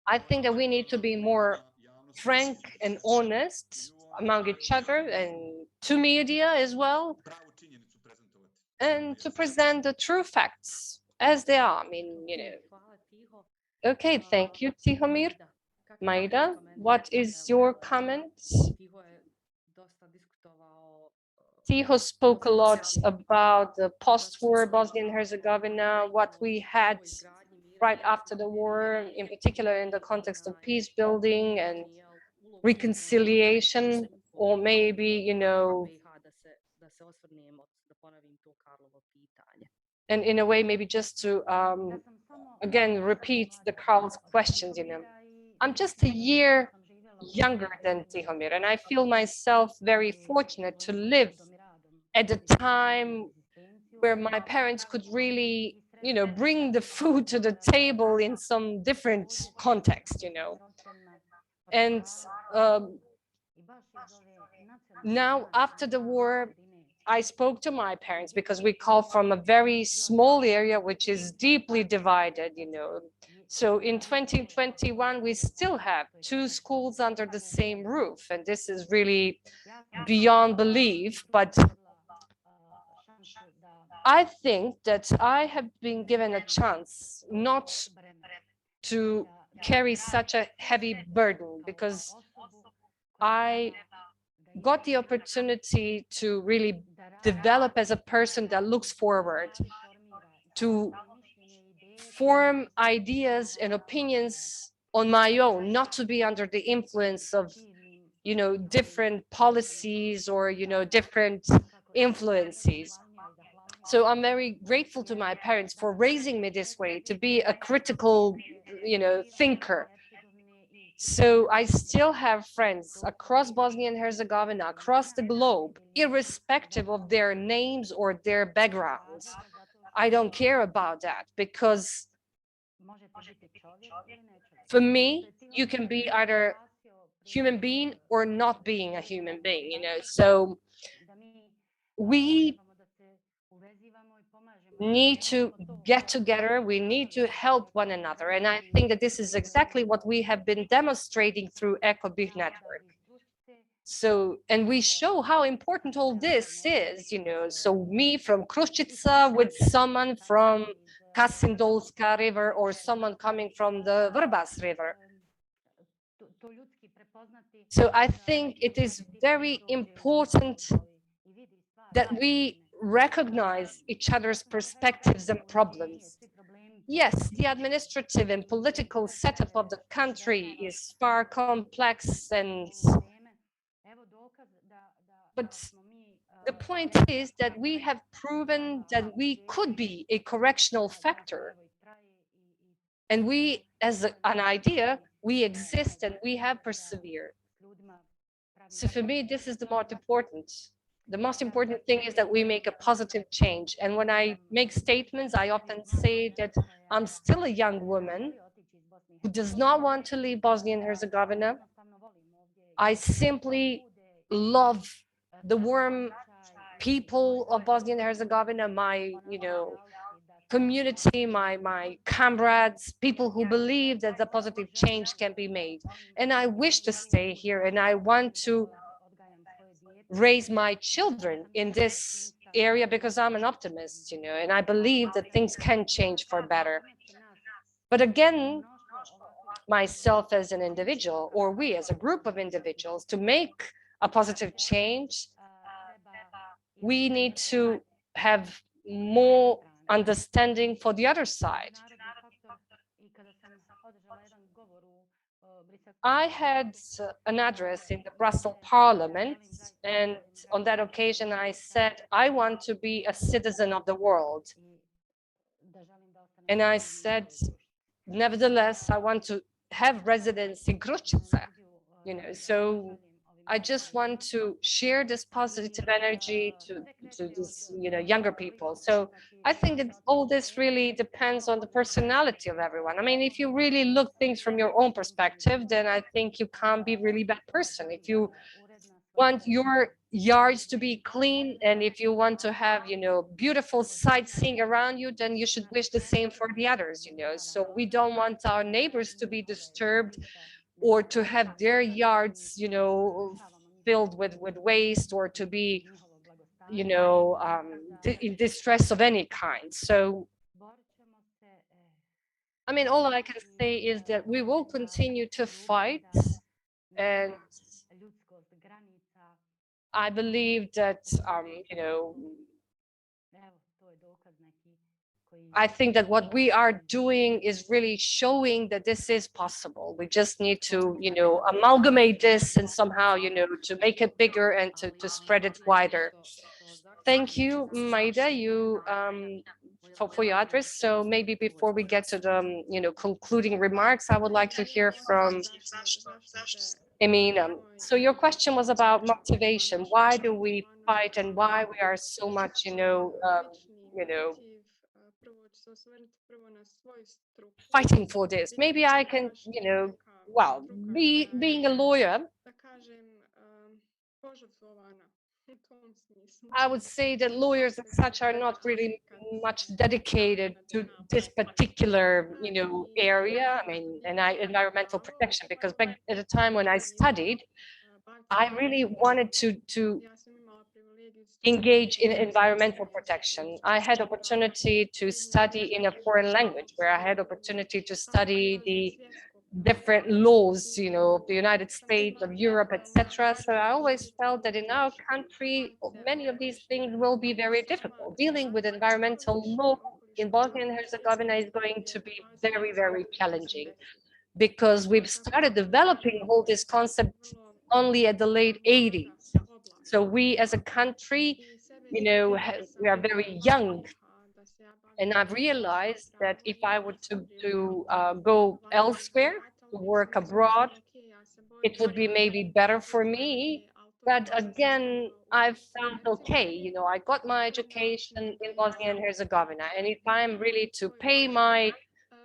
A: I think that we need to be more frank and honest among each other and to media as well, and to present the true facts as they are. Okay, thank you, Tihomir. Majda, what is your comment? Tiho spoke a lot about the post-war Bosnia and Herzegovina, what we had right after the war, in particular in the context of peace building and reconciliation, or maybe, and in a way, maybe just to, again, repeat the Carl's questions, I'm just a year younger than Tihomir, and I feel myself very fortunate to live at a time where my parents could really, bring the food to the table in some different context, And now, after the war, I spoke to my parents because we call from a very small area, which is deeply divided, So in 2021, we still have 2 schools under the same roof. And this is really beyond belief. But I think that I have been given a chance not to carry such a heavy burden, because I got the opportunity to really develop as a person that looks forward, to form ideas and opinions on my own, not to be under the influence of, different policies or, different influences. So I'm very grateful to my parents for raising me this way, to be a critical, thinker. So I still have friends across Bosnia and Herzegovina, across the globe, irrespective of their names or their backgrounds. I don't care about that, because for me, you can be either human being or not being a human being, So we need to get together, we need to help one another. And I think that this is exactly what we have been demonstrating through EkoBiH network. So, and we show how important all this is, So me from Kruscica with someone from Kasindolska River, or someone coming from the Vrbas River. So I think it is very important that we recognize each other's perspectives and problems. Yes, the administrative and political setup of the country is far complex, but the point is that we have proven that we could be a correctional factor. And we, as an idea, we exist and we have persevered. So for me, this is the most important. The most important thing is that we make a positive change. And when I make statements, I often say that I'm still a young woman who does not want to leave Bosnia and Herzegovina. I simply love the warm people of Bosnia and Herzegovina, my, community, my comrades, people who believe that the positive change can be made. And I wish to stay here, and I want to raise my children in this area because I'm an optimist, and I believe that things can change for better. But again, myself as an individual, or we as a group of individuals, to make a positive change, we need to have more understanding for the other side. I had an address in the Brussels Parliament, and on that occasion I said, I want to be a citizen of the world. And I said, nevertheless, I want to have residence in Kruscica, so I just want to share this positive energy to this, younger people. So I think that all this really depends on the personality of everyone. I mean, if you really look things from your own perspective, then I think you can't be really bad person. If you want your yards to be clean, and if you want to have, beautiful sightseeing around you, then you should wish the same for the others, So we don't want our neighbors to be disturbed or to have their yards, filled with waste, or to be, in distress of any kind. So, I mean, all I can say is that we will continue to fight, and I believe that, I think that what we are doing is really showing that this is possible. We just need to, amalgamate this and somehow, to make it bigger and to spread it wider. Thank you, Majda, for your address. So maybe before we get to the, concluding remarks, I would like to hear from Emina. So your question was about motivation. Why do we fight, and why we are so much, fighting for this? Maybe I can, well, being a lawyer, I would say that lawyers as such are not really much dedicated to this particular, area. I mean, environmental protection, because back at the time when I studied, I really wanted to engage in environmental protection. I had opportunity to study in a foreign language, where I had opportunity to study the different laws, of the United States, of Europe, etc. So I always felt that in our country, many of these things will be very difficult. Dealing with environmental law in Bosnia and Herzegovina is going to be very, very challenging, because we've started developing all this concept only at the late 80s. So we as a country, we are very young. And I've realized that if I were to go elsewhere, to work abroad, it would be maybe better for me. But again, I felt okay, I got my education in Bosnia and Herzegovina. And if I'm really to pay my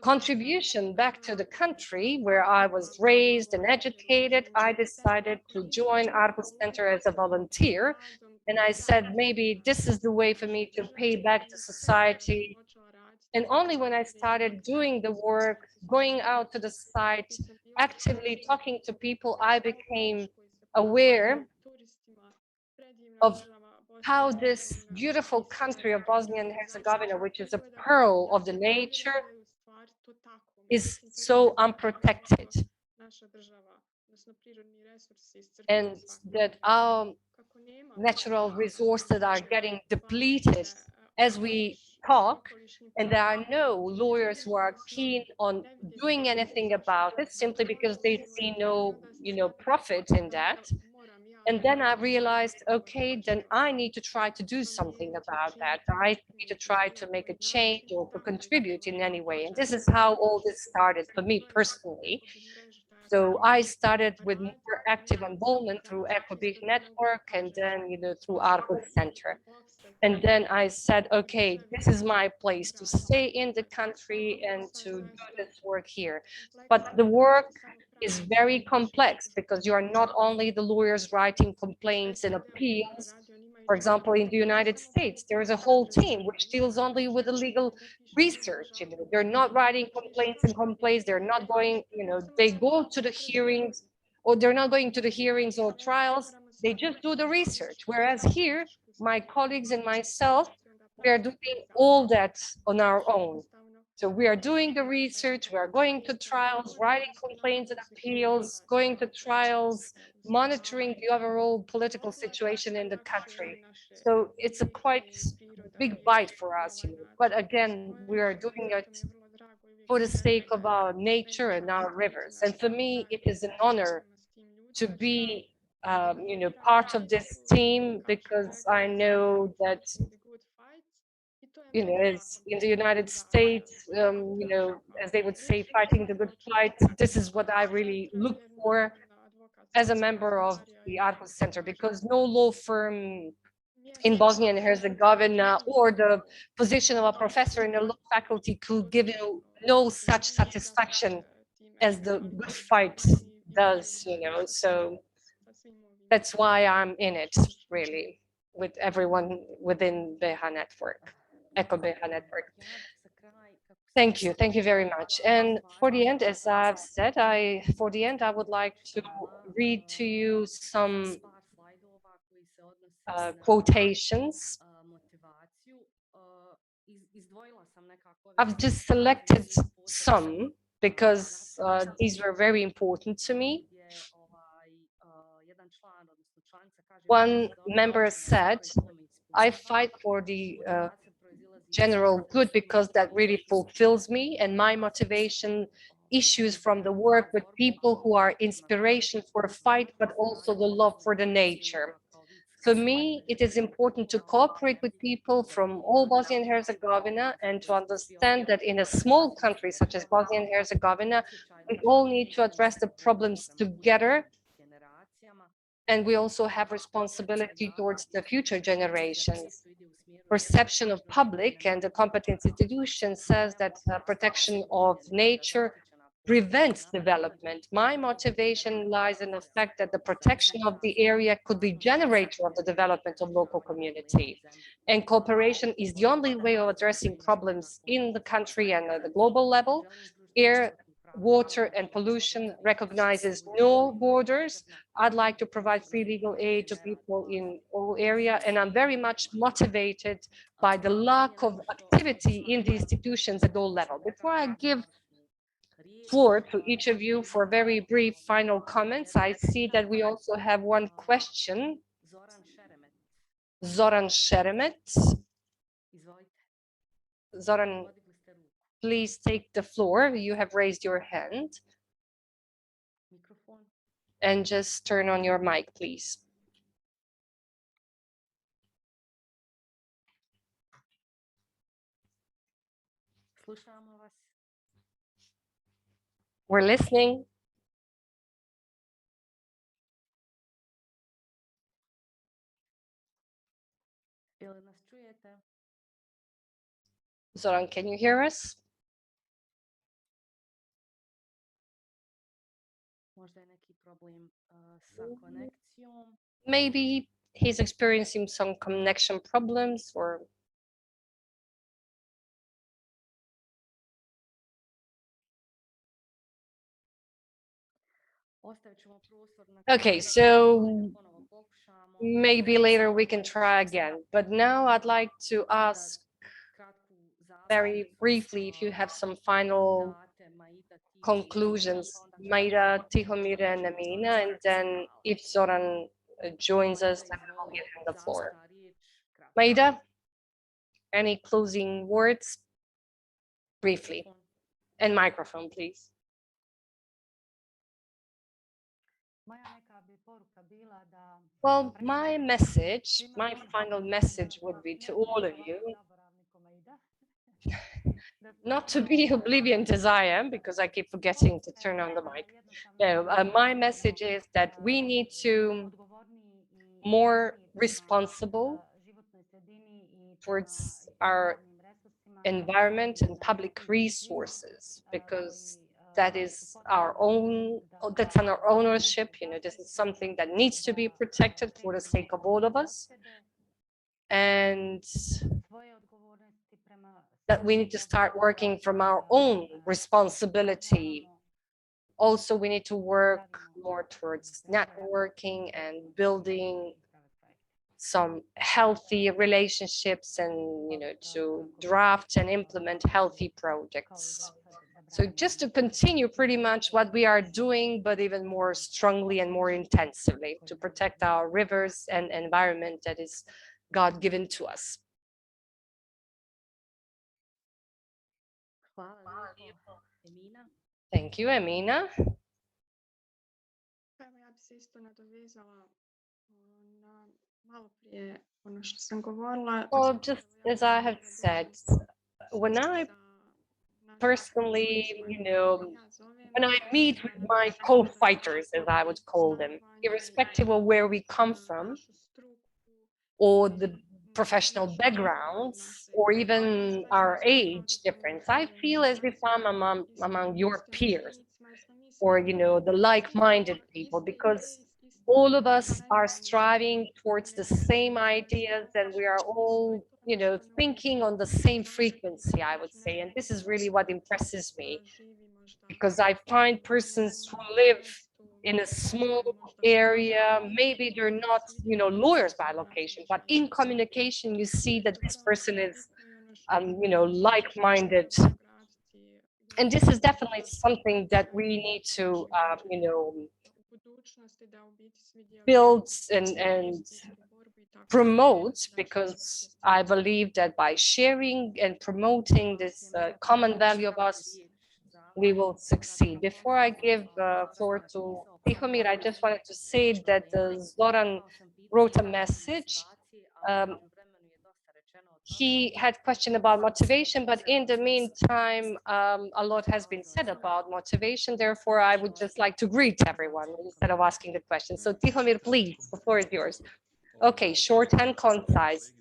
A: contribution back to the country where I was raised and educated, I decided to join Aarhus Center as a volunteer. And I said, maybe this is the way for me to pay back to society. And only when I started doing the work, going out to the site, actively talking to people, I became aware of how this beautiful country of Bosnia and Herzegovina, which is a pearl of the nature, is so unprotected. And that our natural resources are getting depleted as we talk, and there are no lawyers who are keen on doing anything about it, simply because they see no, profit in that. And then I realized, okay, then I need to try to do something about that. I need to try to make a change or to contribute in any way. And this is how all this started for me personally. So I started with more active involvement through EkoBiH network, and then, through Aarhus Center. And then I said, okay, this is my place to stay in the country and to do this work here. But the work is very complex, because you are not only the lawyers writing complaints and appeals. For example, in the United States, there is a whole team which deals only with the legal research. They're not writing complaints and complaints. They're not going, they go to the hearings, or they're not going to the hearings or trials They just do the research. Whereas here, my colleagues and myself, we are doing all that on our own. So we are doing the research, we are going to trials, writing complaints and appeals, going to trials, monitoring the overall political situation in the country. So it's a quite big bite for us, you know. But again, we are doing it for the sake of our nature and our rivers. And for me, it is an honor to be, you know, part of this team, because I know that, you know, as in the United States, you know, as they would say, fighting the good fight. This is what I really look for as a member of the Aarhus Center, because no law firm in Bosnia and Herzegovina or the position of a professor in a law faculty could give you no such satisfaction as the good fight does, you know. So that's why I'm in it, really, with everyone within BiH network, EkoBiH network. Thank you very much. And for the end, as I've said, I would like to read to you some quotations. I've just selected some because these were very important to me. One member said, I fight for the general good because that really fulfills me, and my motivation issues from the work with people who are inspiration for a fight, but also the love for the nature. For me, it is important to cooperate with people from all Bosnia and Herzegovina and to understand that in a small country such as Bosnia and Herzegovina, we all need to address the problems together. And we also have responsibility towards the future generations. Perception of public and the competent institution says that protection of nature prevents development. My motivation lies in the fact that the protection of the area could be generator of the development of local community. And cooperation is the only way of addressing problems in the country and at the global level. Air, water, and pollution recognizes no borders. I'd like to provide free legal aid to people in all area, and I'm very much motivated by the lack of activity in the institutions at all levels. Before I give floor to each of you for very brief final comments, I see that we also have one question. Zoran Sheremet. Zoran, please take the floor. You have raised your hand. And just turn on your mic, please. We're listening. Zoran, can you hear us? Maybe he's experiencing some connection problems, or okay, so maybe later we can try again. But now I'd like to ask very briefly if you have some final conclusions, Majda, Tihomir, and Emina, and then if Zoran joins us, then I'll give him the floor. Majda, any closing words? Briefly. And microphone, please. Well, my message, my final message would be to all of you, not to be oblivious as I am, because I keep forgetting to turn on the mic. No, my message is that we need to more responsible towards our environment and public resources, because that is our own, that's on our ownership. You know, this is something that needs to be protected for the sake of all of us. And that we need to start working from our own responsibility Also, we need to work more towards networking and building some healthy relationships and, to draft and implement healthy projects. So just to continue pretty much what we are doing, but even more strongly and more intensively to protect our rivers and environment that is God given to us. Thank you, Emina.
C: Ja bi se isto nadovezala na malo prije ono što sam govorila.
A: Well, just as I have said, when I personally, when I meet with my co-fighters, as I would call them, irrespective of where we come from, or the professional backgrounds, or even our age difference, I feel as if I'm among your peers, or the like-minded people, because all of us are striving towards the same ideas, and we are all thinking on the same frequency, I would say. And this is really what impresses me, because I find persons who live in a small area, maybe they're not lawyers by location, but in communication you see that this person is like-minded. And this is definitely something that we need to build and promote, because I believe that by sharing and promoting this common value of us, we will succeed. Before I give floor to Tihomir, I just wanted to say that Zoran wrote a message. He had question about motivation, but in the meantime, a lot has been said about motivation. Therefore, I would just like to greet everyone instead of asking the question. So Tihomir, please, the floor is yours. Okay, short and concise.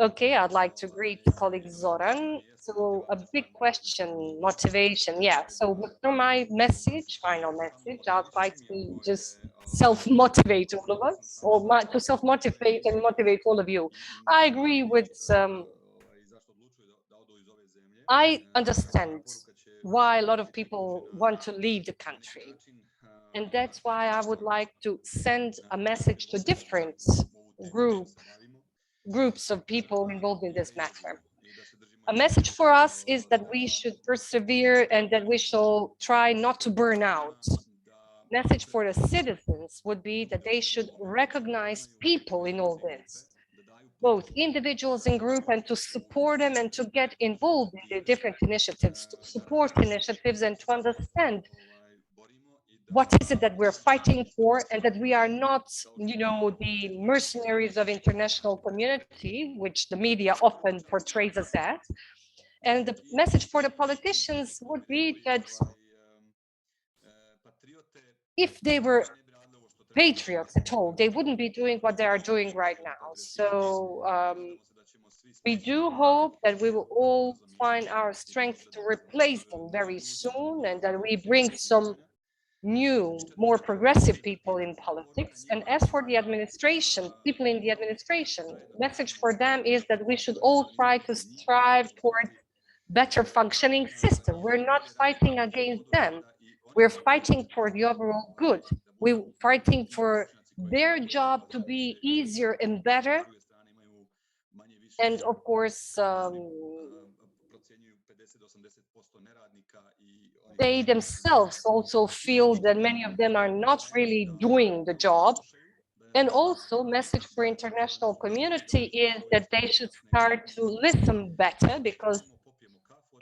A: Okay, I'd like to greet colleague Zoran. So a big question, motivation. Yeah, so through my message, final message, I'd like to just self-motivate all of us, or to self-motivate and motivate all of you. I agree with, I understand why a lot of people want to leave the country. And that's why I would like to send a message to different groups of people involved in this matter. A message for us is that we should persevere and that we shall try not to burn out. Message for the citizens would be that they should recognize people in all this, both individuals and group, and to support them and to get involved in the different initiatives, to support initiatives and to understand what is it that we're fighting for, and that we are not, the mercenaries of international community, which the media often portrays us as. And the message for the politicians would be that if they were patriots at all, they wouldn't be doing what they are doing right now. So we do hope that we will all find our strength to replace them very soon, and that we bring some new, more progressive people in politics. And as for the administration, people in the administration, message for them is that we should all try to strive towards better functioning system. We're not fighting against them. We're fighting for the overall good. We're fighting for their job to be easier and better. And of course, they themselves also feel that many of them are not really doing the job. And also, message for international community is that they should start to listen better, because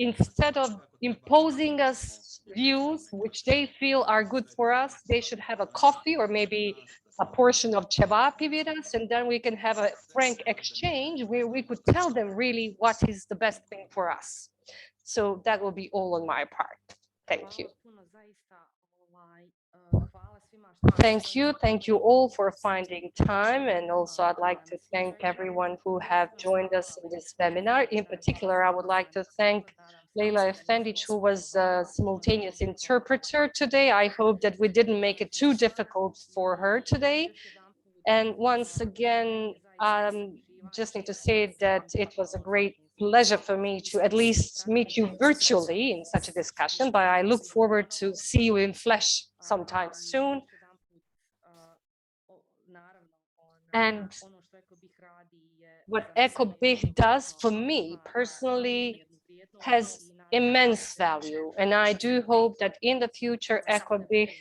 A: instead of imposing us views which they feel are good for us, they should have a coffee or maybe a portion of cevapi with us, and then we can have a frank exchange where we could tell them really what is the best thing for us. So that will be all on my part. Thank you. Thank you all for finding time. And also I'd like to thank everyone who have joined us in this webinar. In particular, I would like to thank Leila Efendic, who was a simultaneous interpreter today. I hope that we didn't make it too difficult for her today. And once again, just need to say that it was a great pleasure for me to at least meet you virtually in such a discussion, but I look forward to see you in flesh sometime soon. And what EkoBiH does for me personally has immense value. And I do hope that in the future, EkoBiH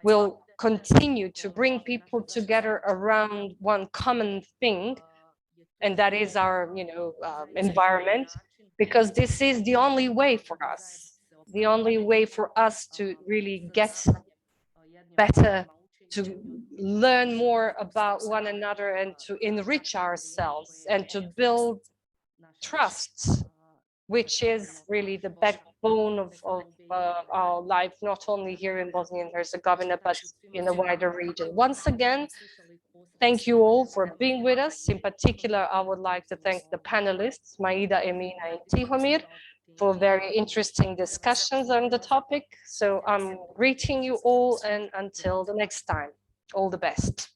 A: will continue to bring people together around one common thing, and that is our environment, because this is the only way for us, to really get better, to learn more about one another, and to enrich ourselves, and to build trust, which is really the backbone of our life, not only here in Bosnia and Herzegovina, but in the wider region. Once again, thank you all for being with us. In particular, I would like to thank the panelists, Majda, Emina, and Tihomir, for very interesting discussions on the topic. So I'm greeting you all, and until the next time, all the best.